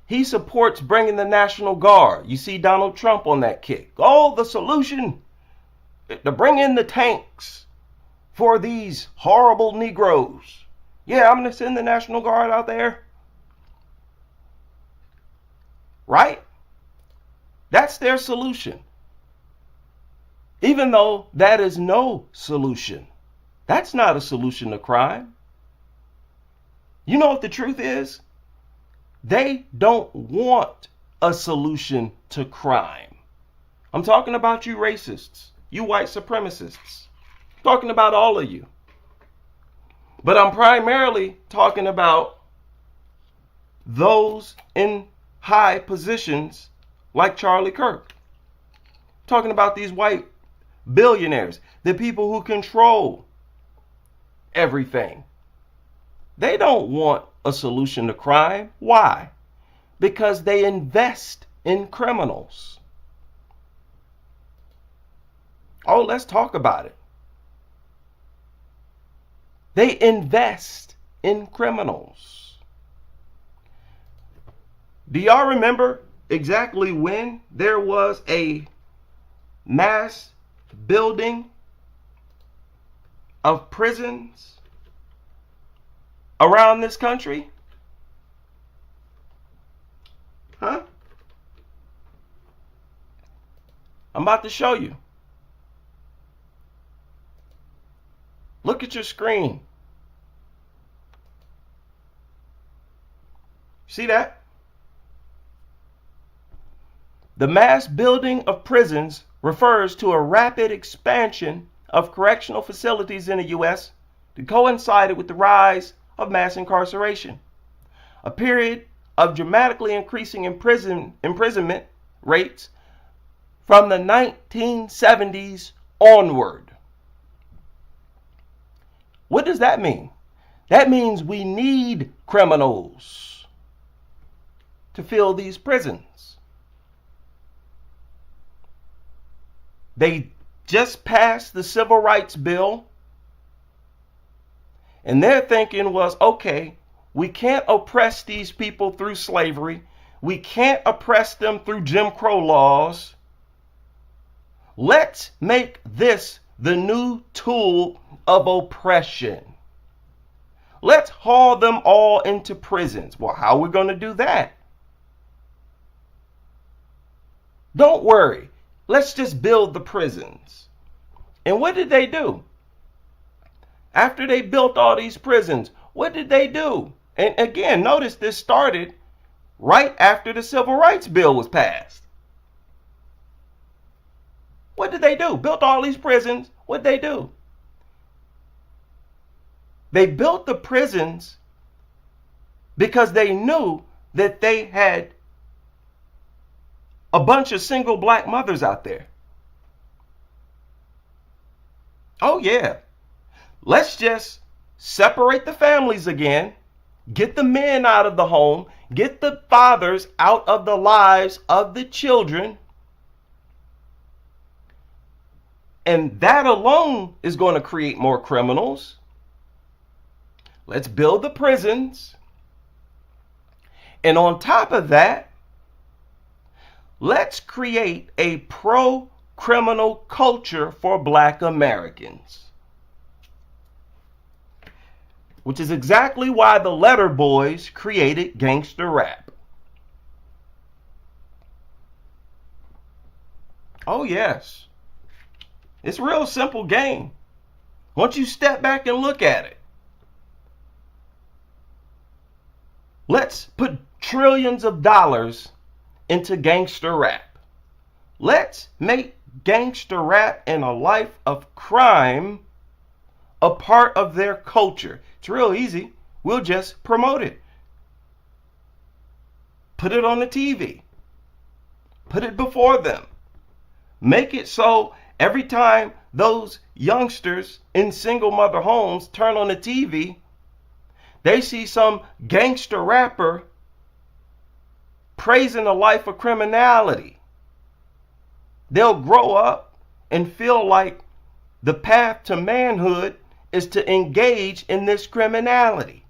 He supports bringing the National Guard. You see Donald Trump on that kick. Oh, the solution to bring in the tanks for these horrible Negroes. Yeah, I'm going to send the National Guard out there. Right? That's their solution. Even though that is no solution. That's not a solution to crime. You know what the truth is? They don't want a solution to crime. I'm talking about you racists, you white supremacists. I'm talking about all of you. But I'm primarily talking about those in high positions like Charlie Kirk. I'm talking about these white billionaires, the people who control everything. They don't want a solution to crime. Why? Because they invest in criminals. Oh, let's talk about it. They invest in criminals. Do y'all remember exactly when there was a mass building of prisons around this country? Huh? I'm about to show you. Look at your screen. See that? The mass building of prisons refers to a rapid expansion of correctional facilities in the U.S. that coincided with the rise of mass incarceration, a period of dramatically increasing imprisonment rates from the 1970s onward. What does that mean? That means we need criminals to fill these prisons. They just passed the Civil Rights Bill, and their thinking was, okay, we can't oppress these people through slavery. We can't oppress them through Jim Crow laws. Let's make this the new tool of oppression. let's haul them all into prisons. Well, how are we going to do that? Don't worry. Let's just build the prisons. And what did they do? After they built all these prisons, what did they do? And again, notice this started right after the Civil Rights Bill was passed. What did they do? Built all these prisons. What did they do? They built the prisons because they knew that they had a bunch of single black mothers out there. Oh yeah. Let's just separate the families again, get the men out of the home, get the fathers out of the lives of the children. And that alone is going to create more criminals. Let's build the prisons. And on top of that, let's create a pro-criminal culture for Black Americans. Which is exactly why the Letter Boys created gangster rap. Oh yes. It's a real simple game. Once you step back and look at it. Let's put trillions of dollars into gangster rap. Let's make gangster rap and a life of crime a part of their culture. It's real easy. We'll just promote it. Put it on the TV. Put it before them. Make it so every time those youngsters in single mother homes turn on the TV, they see some gangster rapper praising a life of criminality. They'll grow up and feel like the path to manhood is to engage in this criminality.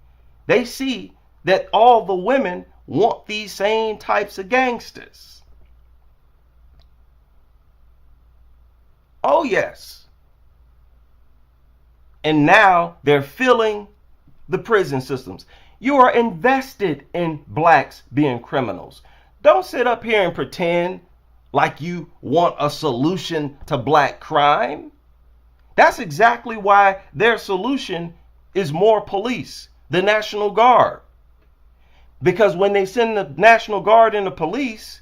They see that all the women want these same types of gangsters. Oh yes. And now they're filling the prison systems. You are invested in blacks being criminals. Don't sit up here and pretend like you want a solution to black crime. That's exactly why their solution is more police, the National Guard. Because when they send the National Guard and the police,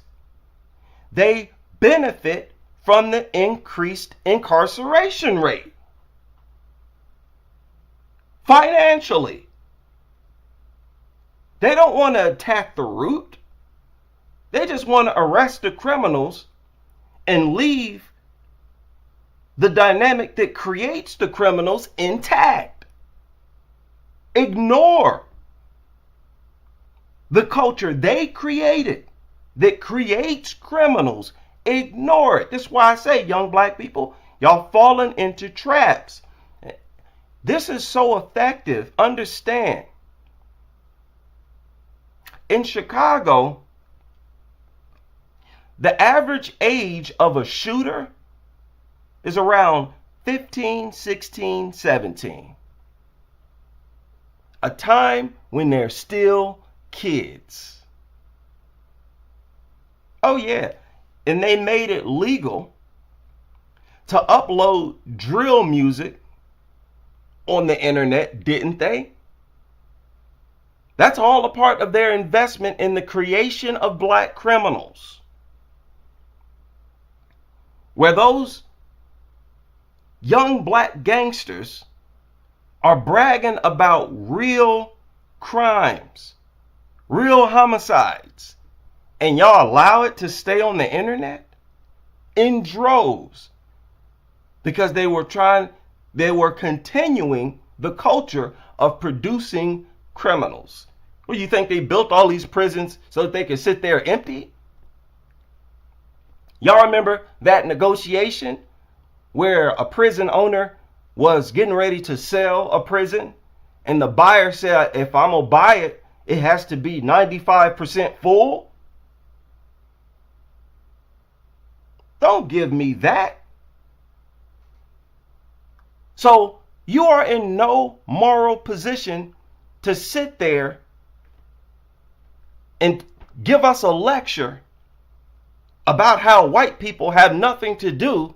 they benefit from the increased incarceration rate. Financially. They don't want to attack the root. They just want to arrest the criminals and leave the dynamic that creates the criminals intact. Ignore the culture they created that creates criminals. Ignore it. That's why I say, young black people, y'all falling into traps. This is so effective. Understand. In Chicago, the average age of a shooter is around 15, 16, 17. A time when they're still kids. Oh yeah, and they made it legal to upload drill music on the internet, didn't they? That's all a part of their investment in the creation of black criminals. Where those young black gangsters are bragging about real crimes, real homicides, and y'all allow it to stay on the internet in droves because they were continuing the culture of producing criminals. What, do you think they built all these prisons so that they could sit there empty? Y'all remember that negotiation where a prison owner was getting ready to sell a prison and the buyer said, if I'm going to buy it, it has to be 95% full? Don't give me that. So you are in no moral position to sit there and give us a lecture about how white people have nothing to do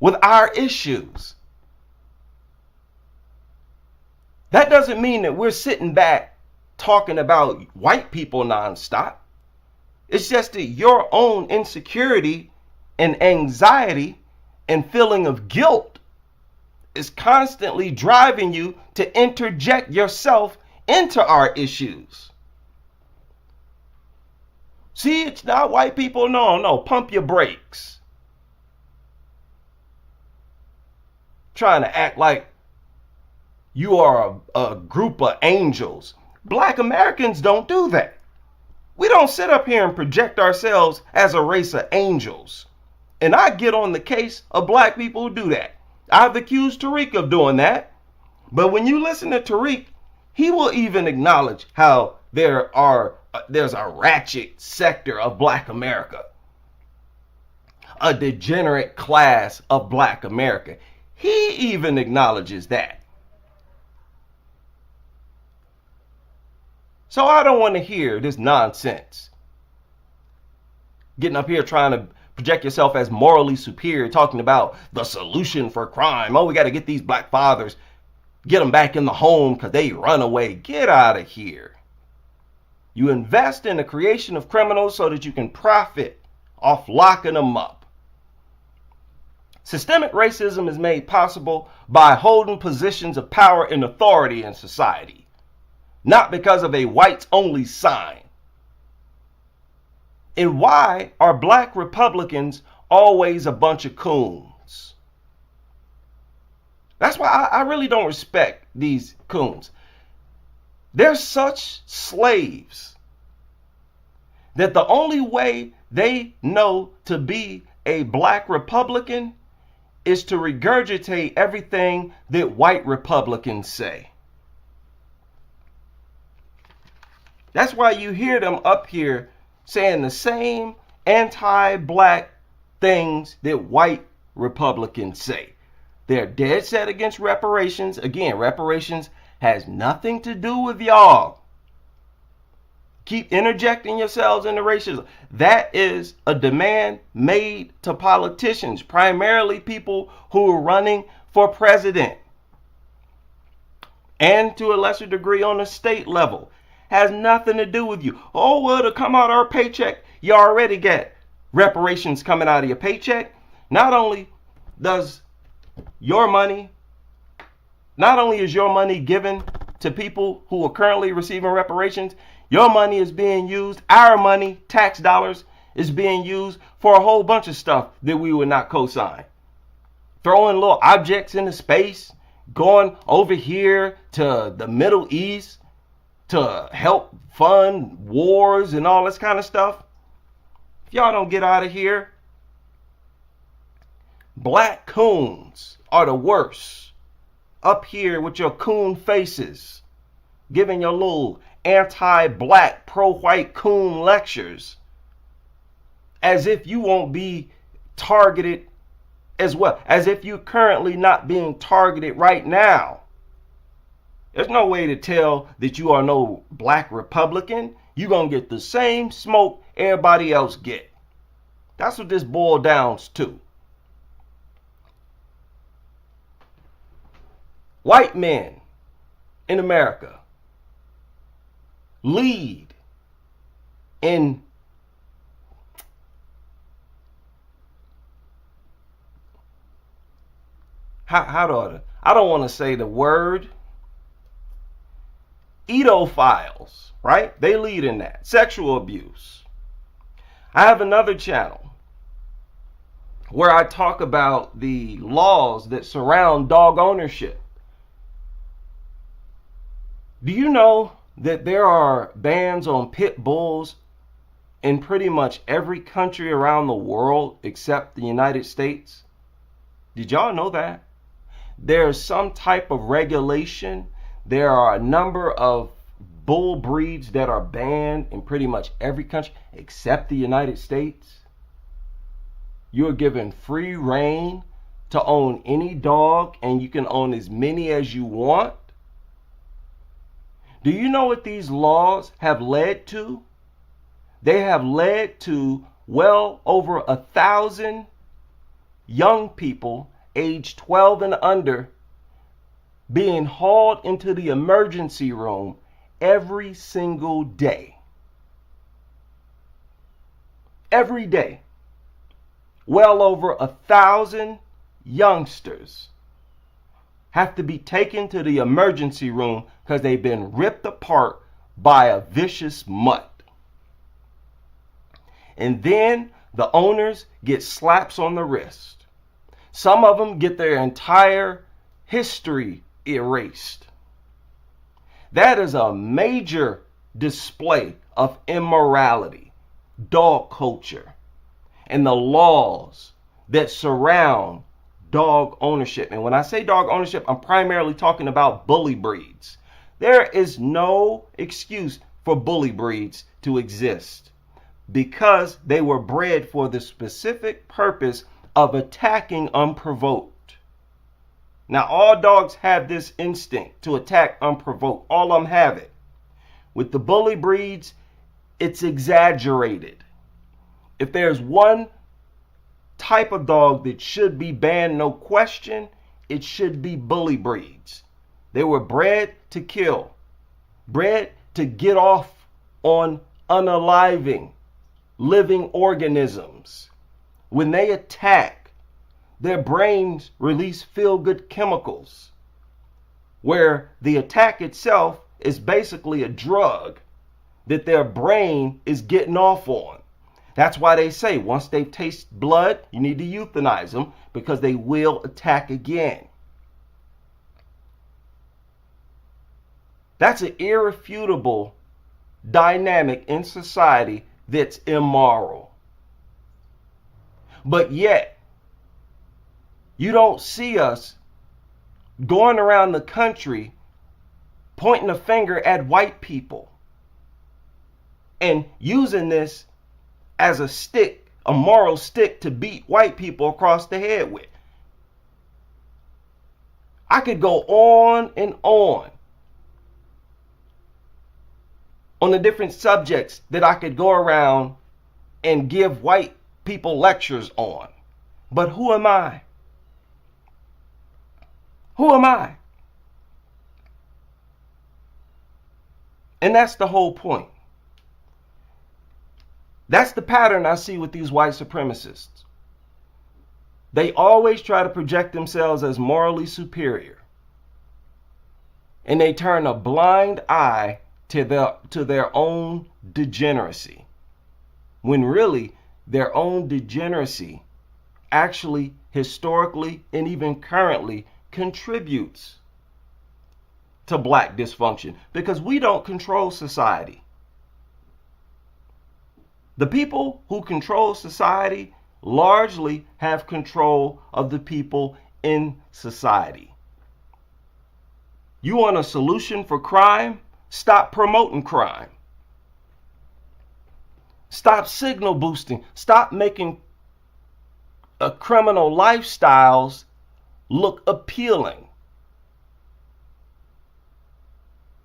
with our issues. That doesn't mean that we're sitting back talking about white people nonstop. It's just that your own insecurity and anxiety and feeling of guilt is constantly driving you to interject yourself into our issues. See, it's not white people. No, pump your brakes. Trying to act like you are a group of angels. Black Americans don't do that. We don't sit up here and project ourselves as a race of angels. And I get on the case of black people who do that. I've accused Tariq of doing that. But when you listen to Tariq, he will even acknowledge how there's a ratchet sector of black America, a degenerate class of black America. He even acknowledges that. So I don't want to hear this nonsense. Getting up here trying to project yourself as morally superior, talking about the solution for crime. Oh, we got to get these black fathers, get them back in the home because they run away. Get out of here. You invest in the creation of criminals so that you can profit off locking them up. Systemic racism is made possible by holding positions of power and authority in society, not because of a whites-only sign. And why are black Republicans always a bunch of coons? That's why I really don't respect these coons. They're such slaves that the only way they know to be a black Republican is to regurgitate everything that white Republicans say. That's why you hear them up here saying the same anti-black things that white Republicans say. They're dead set against reparations. Again, reparations has nothing to do with y'all. Keep interjecting yourselves into racism. That is a demand made to politicians, primarily people who are running for president, and to a lesser degree on the state level. Has nothing to do with you. Oh, well, to come out of our paycheck, you already get reparations coming out of your paycheck. Not only is your money given to people who are currently receiving reparations, your money is being used, our money, tax dollars, is being used for a whole bunch of stuff that we would not co-sign. Throwing little objects into space, going over here to the Middle East to help fund wars and all this kind of stuff. If y'all don't get out of here, black coons are the worst. Up here with your coon faces, giving your little anti-black, pro-white coon lectures, as if you won't be targeted as well, as if you're currently not being targeted right now. There's no way to tell that you are no black Republican. You're going to get the same smoke everybody else get. That's what this boils down to. White men in America lead in I don't want to say the word, pedophiles, right? They lead in that. Sexual abuse. I have another channel where I talk about the laws that surround dog ownership. Do you know that there are bans on pit bulls in pretty much every country around the world except the United States? Did y'all know that? There's some type of regulation. There are a number of bull breeds that are banned in pretty much every country except the United States. You're given free reign to own any dog, and you can own as many as you want. Do you know what these laws have led to? They have led to well over 1,000 young people aged 12 and under being hauled into the emergency room every single day. Every day. Well over 1,000 youngsters have to be taken to the emergency room because they've been ripped apart by a vicious mutt. And then the owners get slaps on the wrist. Some of them get their entire history erased. That is a major display of immorality, dog culture, and the laws that surround dog ownership. And when I say dog ownership, I'm primarily talking about bully breeds. There is no excuse for bully breeds to exist because they were bred for the specific purpose of attacking unprovoked. Now, all dogs have this instinct to attack unprovoked. All of them have it. With the bully breeds, it's exaggerated. If there's one type of dog that should be banned, no question, it should be bully breeds. They were bred to kill, bred to get off on unaliving living organisms. When they attack, their brains release feel-good chemicals, where the attack itself is basically a drug that their brain is getting off on. That's why they say once they taste blood, you need to euthanize them because they will attack again. That's an irrefutable dynamic in society that's immoral. But yet, you don't see us going around the country pointing a finger at white people and using this as a stick, a moral stick to beat white people across the head with. I could go on the different subjects that I could go around and give white people lectures on. But who am I? Who am I? And that's the whole point. That's the pattern I see with these white supremacists. They always try to project themselves as morally superior. And they turn a blind eye to their own degeneracy. When really, their own degeneracy actually historically and even currently contributes to black dysfunction because we don't control society. The people who control society largely have control of the people in society. You want a solution for crime? Stop promoting crime. Stop signal boosting. Stop making criminal lifestyles look appealing.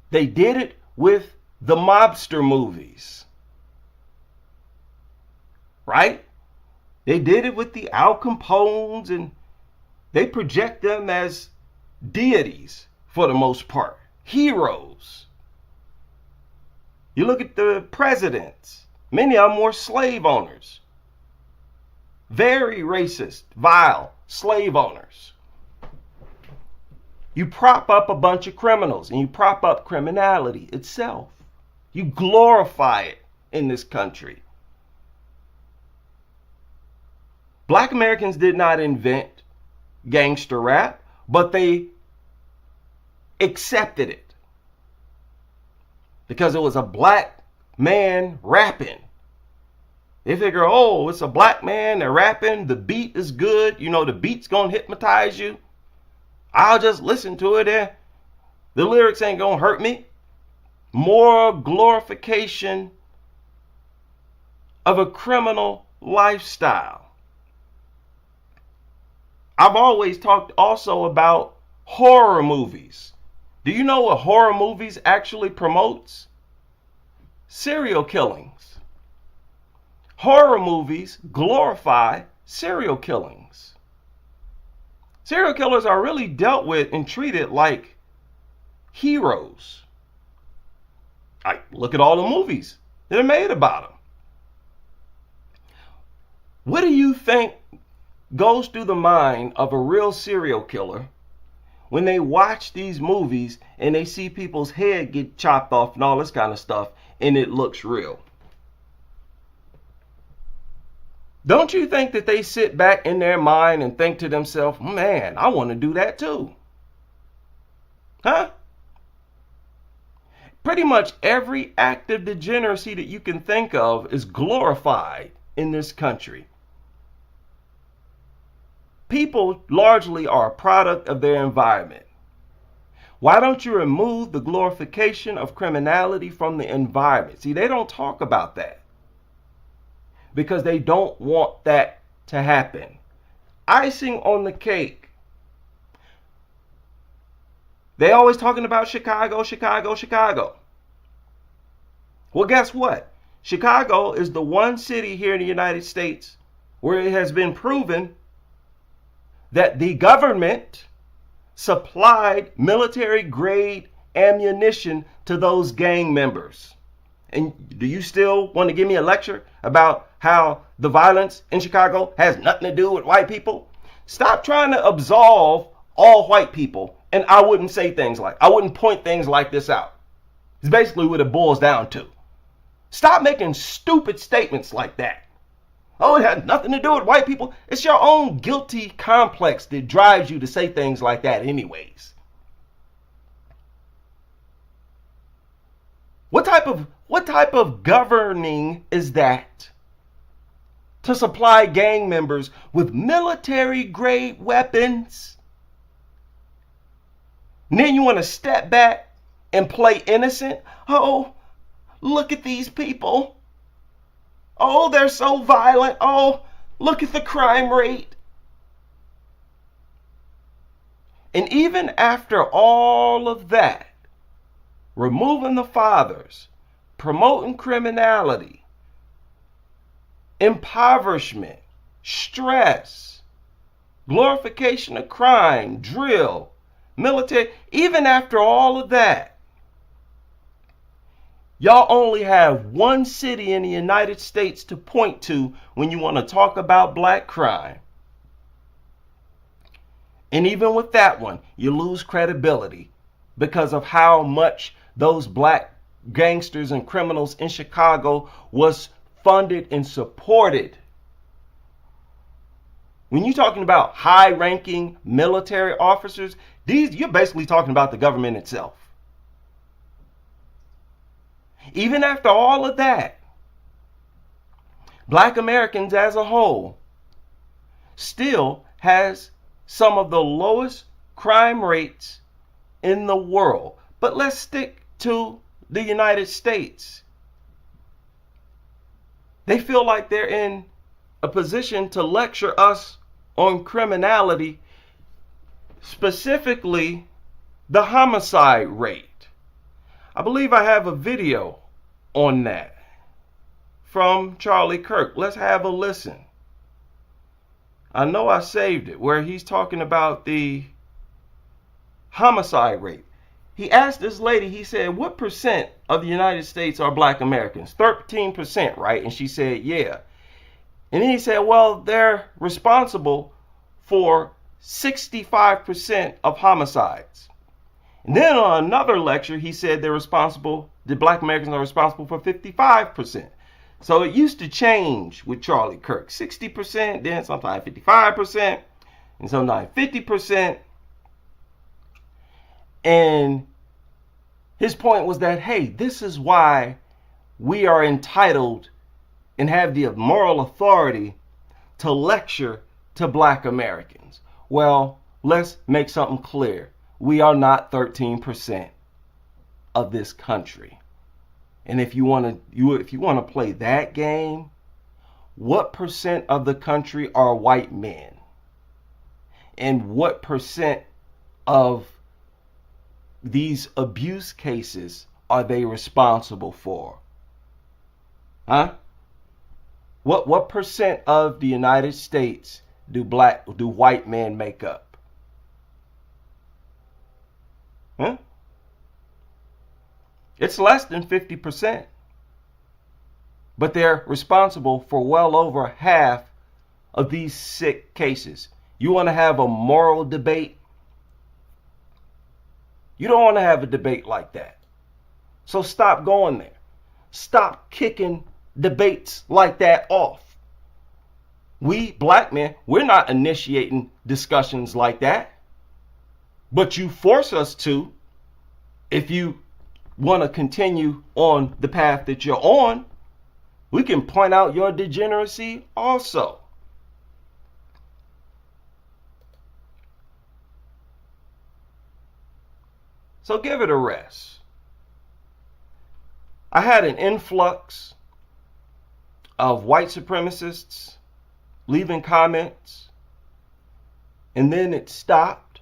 They did it with the mobster movies. Right? They did it with the Al Capones, and they project them as deities for the most part, heroes. You look at the presidents, many of them were slave owners. Very racist, vile slave owners. You prop up a bunch of criminals and you prop up criminality itself. You glorify it in this country. Black Americans did not invent gangster rap, but they accepted it because it was a black man rapping. They figure, oh, it's a black man, they're rapping, the beat is good, you know, the beat's gonna hypnotize you. I'll just listen to it and the lyrics ain't gonna hurt me. More glorification of a criminal lifestyle. I've always talked also about horror movies Do you know what horror movies actually promotes? Serial killings. Horror movies glorify serial killings. Serial killers are really dealt with and treated like heroes. Look at all the movies that are made about them. What do you think goes through the mind of a real serial killer when they watch these movies and they see people's head get chopped off and all this kind of stuff and it looks real? Don't you think that they sit back in their mind and think to themselves, man, I want to do that too? Huh? Pretty much every act of degeneracy that you can think of is glorified in this country. People largely are a product of their environment. Why don't you remove the glorification of criminality from the environment? See, they don't talk about that because they don't want that to happen. Icing on the cake. They always talking about Chicago, Chicago, Chicago. Well, guess what? Chicago is the one city here in the United States where it has been proven that the government supplied military-grade ammunition to those gang members. And do you still want to give me a lecture about how the violence in Chicago has nothing to do with white people? Stop trying to absolve all white people. And I wouldn't point things like this out. It's basically what it boils down to. Stop making stupid statements like that. Oh, it had nothing to do with white people. It's your own guilty complex that drives you to say things like that anyways. What type of governing is that? To supply gang members with military grade weapons? And then you want to step back and play innocent? Oh, look at these people. Oh, they're so violent. Oh, look at the crime rate. And even after all of that, removing the fathers, promoting criminality, impoverishment, stress, glorification of crime, drill, military, even after all of that, y'all only have one city in the United States to point to when you want to talk about black crime. And even with that one, you lose credibility because of how much those black gangsters and criminals in Chicago was funded and supported. When you're talking about high-ranking military officers, you're basically talking about the government itself. Even after all of that, black Americans as a whole still has some of the lowest crime rates in the world. But let's stick to the United States. They feel like they're in a position to lecture us on criminality, specifically the homicide rate. I believe I have a video on that from Charlie Kirk. Let's have a listen. I know I saved it, where he's talking about the homicide rate. He asked this lady, he said, what percent of the United States are black Americans? 13%, right? And she said, yeah. And then he said, well, they're responsible for 65% of homicides. And then on another lecture, he said the black Americans are responsible for 55%. So it used to change with Charlie Kirk. 60%, then sometimes 55%, and sometimes 50%. And his point was that, hey, this is why we are entitled and have the moral authority to lecture to black Americans. Well, let's make something clear. We are not 13% of this country. And if you want to play that game, what percent of the country are white men? And what percent of these abuse cases are they responsible for? Huh? What percent of the United States do white men make up? Huh? It's less than 50%. But they're responsible for well over half of these sick cases. You want to have a moral debate? You don't want to have a debate like that. So stop going there. Stop kicking debates like that off. We black men, we're not initiating discussions like that. But you force us to if you want to continue on the path that you're on. We can point out your degeneracy also. So give it a rest. I had an influx of white supremacists leaving comments, and then it stopped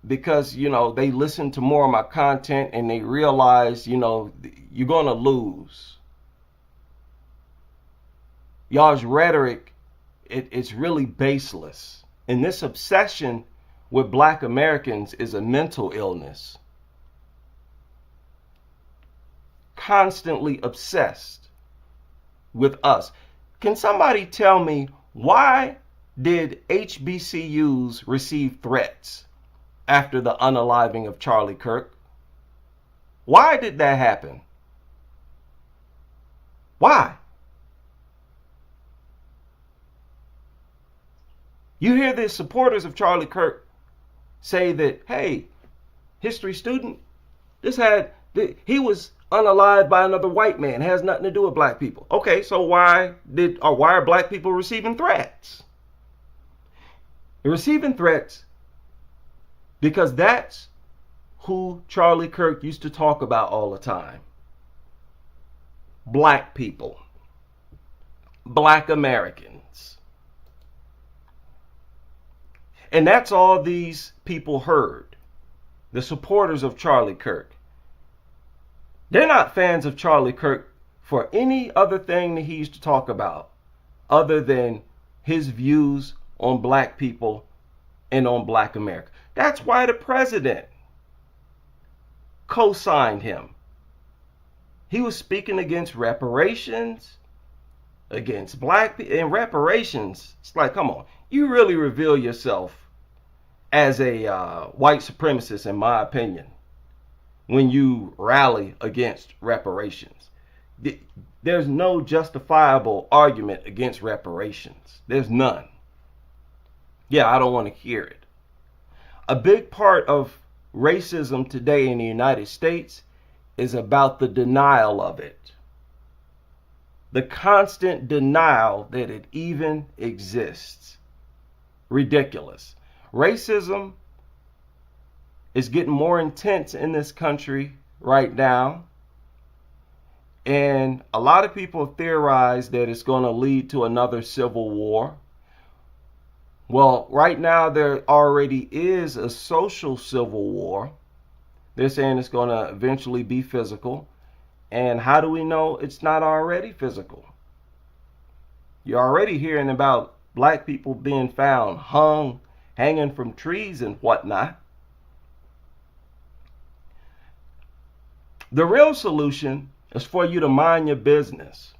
because, they listened to more of my content and they realized, you're going to lose. Y'all's rhetoric, it's really baseless. And this obsession with black Americans is a mental illness. Constantly obsessed with us. Can somebody tell me, why did HBCUs receive threats after the unaliving of Charlie Kirk? Why did that happen? Why? You hear the supporters of Charlie Kirk say that, hey, history student, he was unalived by another white man. It has nothing to do with black people. Okay, so why are black people receiving threats? They're receiving threats because that's who Charlie Kirk used to talk about all the time. Black people. Black Americans. And that's all these people heard. The supporters of Charlie Kirk. They're not fans of Charlie Kirk for any other thing that he used to talk about other than his views on black people and on black America. That's why the president co-signed him. He was speaking against reparations, against black people, and reparations. It's like, come on, you really reveal yourself as a white supremacist, in my opinion, when you rally against reparations. There's no justifiable argument against reparations. There's none. Yeah, I don't want to hear it. A big part of racism today in the United States is about the denial of it. The constant denial that it even exists. Ridiculous. Racism is getting more intense in this country right now. And a lot of people theorize that it's going to lead to another civil war. Well, right now there already is a social civil war. They're saying it's going to eventually be physical. And how do we know it's not already physical? You're already hearing about black people being found hanging from trees and whatnot. The real solution is for you to mind your business.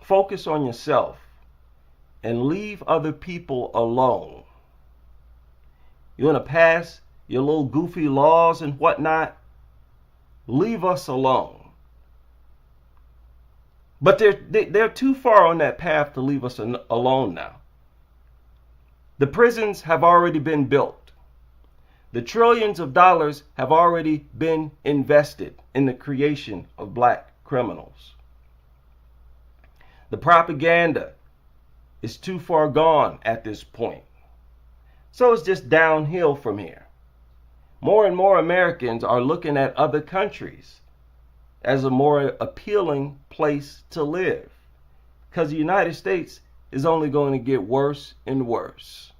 Focus on yourself and leave other people alone. You want to pass your little goofy laws and whatnot? Leave us alone. But they're too far on that path to leave us alone now. The prisons have already been built. The trillions of dollars have already been invested in the creation of black criminals. The propaganda is too far gone at this point. So it's just downhill from here. More and more Americans are looking at other countries as a more appealing place to live, because the United States is only going to get worse and worse.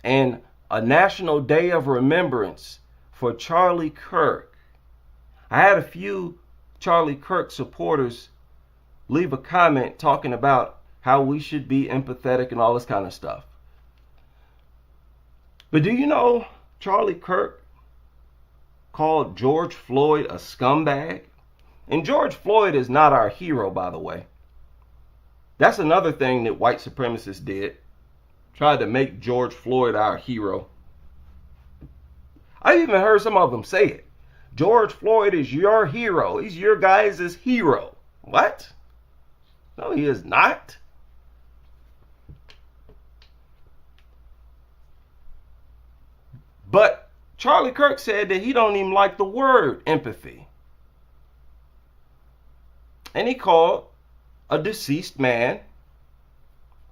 And a national day of remembrance for Charlie Kirk. I had a few Charlie Kirk supporters leave a comment talking about how we should be empathetic and all this kind of stuff. But do you know Charlie Kirk called George Floyd a scumbag? And George Floyd is not our hero, by the way. That's another thing that white supremacists did. Tried to make George Floyd our hero. I even heard some of them say it. George Floyd is your hero. He's your guys' hero. What? No, he is not. But Charlie Kirk said that he don't even like the word empathy. And he called a deceased man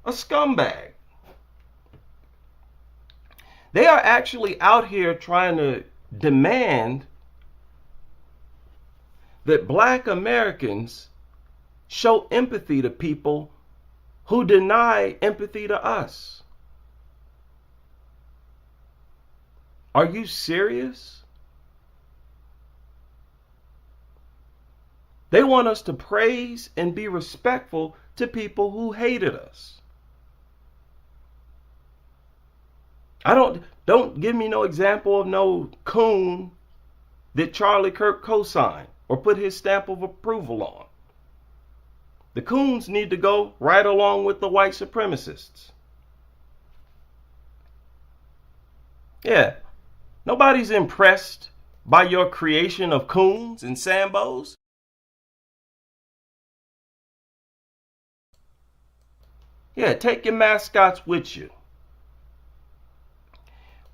a scumbag. They are actually out here trying to demand that black Americans show empathy to people who deny empathy to us. Are you serious? They want us to praise and be respectful to people who hated us. Don't give me no example of no coon that Charlie Kirk co-signed or put his stamp of approval on. The coons need to go right along with the white supremacists. Yeah, nobody's impressed by your creation of coons and sambos. Yeah, take your mascots with you.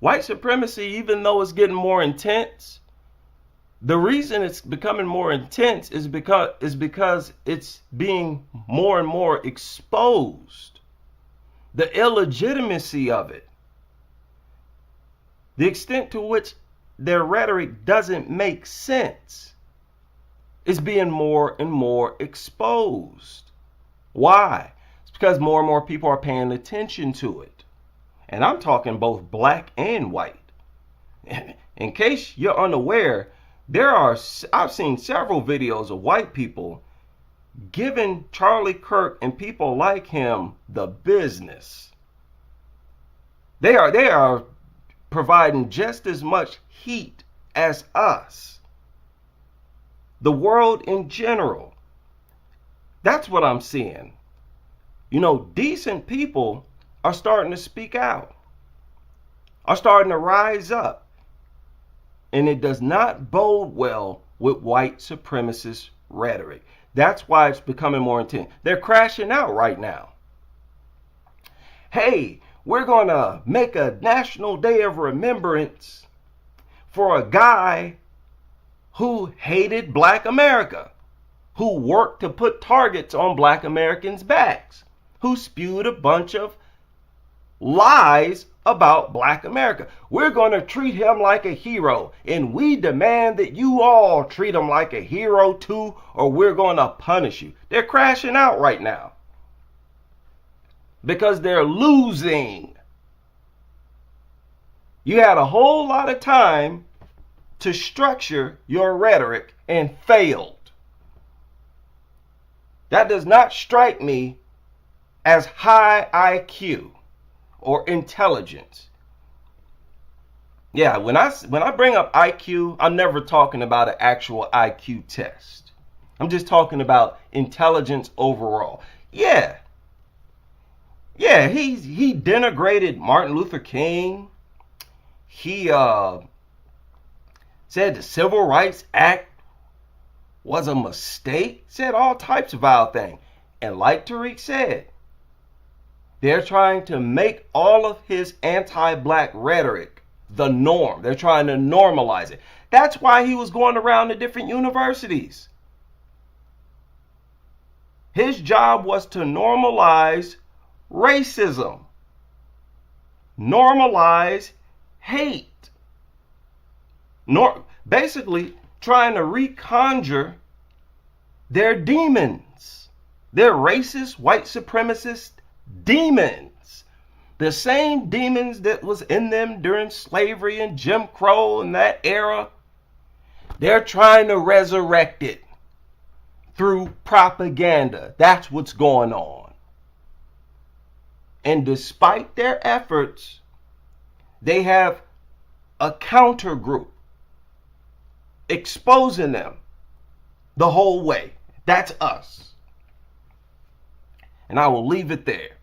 White supremacy, even though it's getting more intense, the reason it's becoming more intense is because it's being more and more exposed. The illegitimacy of it. The extent to which their rhetoric doesn't make sense is being more and more exposed. Why? It's because more and more people are paying attention to it. And I'm talking both black and white. In case you're unaware, I've seen several videos of white people giving Charlie Kirk and people like him the business. They are providing just as much heat as us. The world in general. That's what I'm seeing. You know, decent people are starting to speak out, are starting to rise up. And it does not bode well with white supremacist rhetoric. That's why it's becoming more intense. They're crashing out right now. Hey, we're going to make a national day of remembrance for a guy who hated black America, who worked to put targets on black Americans' backs, who spewed a bunch of lies about black America. We're going to treat him like a hero, and we demand that you all treat him like a hero too, or we're going to punish you. They're crashing out right now because they're losing. You had a whole lot of time to structure your rhetoric and failed. That does not strike me as high IQ or intelligence. Yeah, when I bring up IQ, I'm never talking about an actual IQ test. I'm just talking about intelligence overall. Yeah, he denigrated Martin Luther King. He said the Civil Rights Act was a mistake. Said all types of vile things. And like Tariq said, they're trying to make all of his anti-black rhetoric the norm. They're trying to normalize it. That's why he was going around to different universities. His job was to normalize racism, normalize hate, basically trying to reconjure their demons, their racist, white supremacist demons. The same demons that was in them during slavery and Jim Crow and that era, they're trying to resurrect it through propaganda. That's what's going on. And despite their efforts, they have a counter group exposing them the whole way. That's us. And I will leave it there.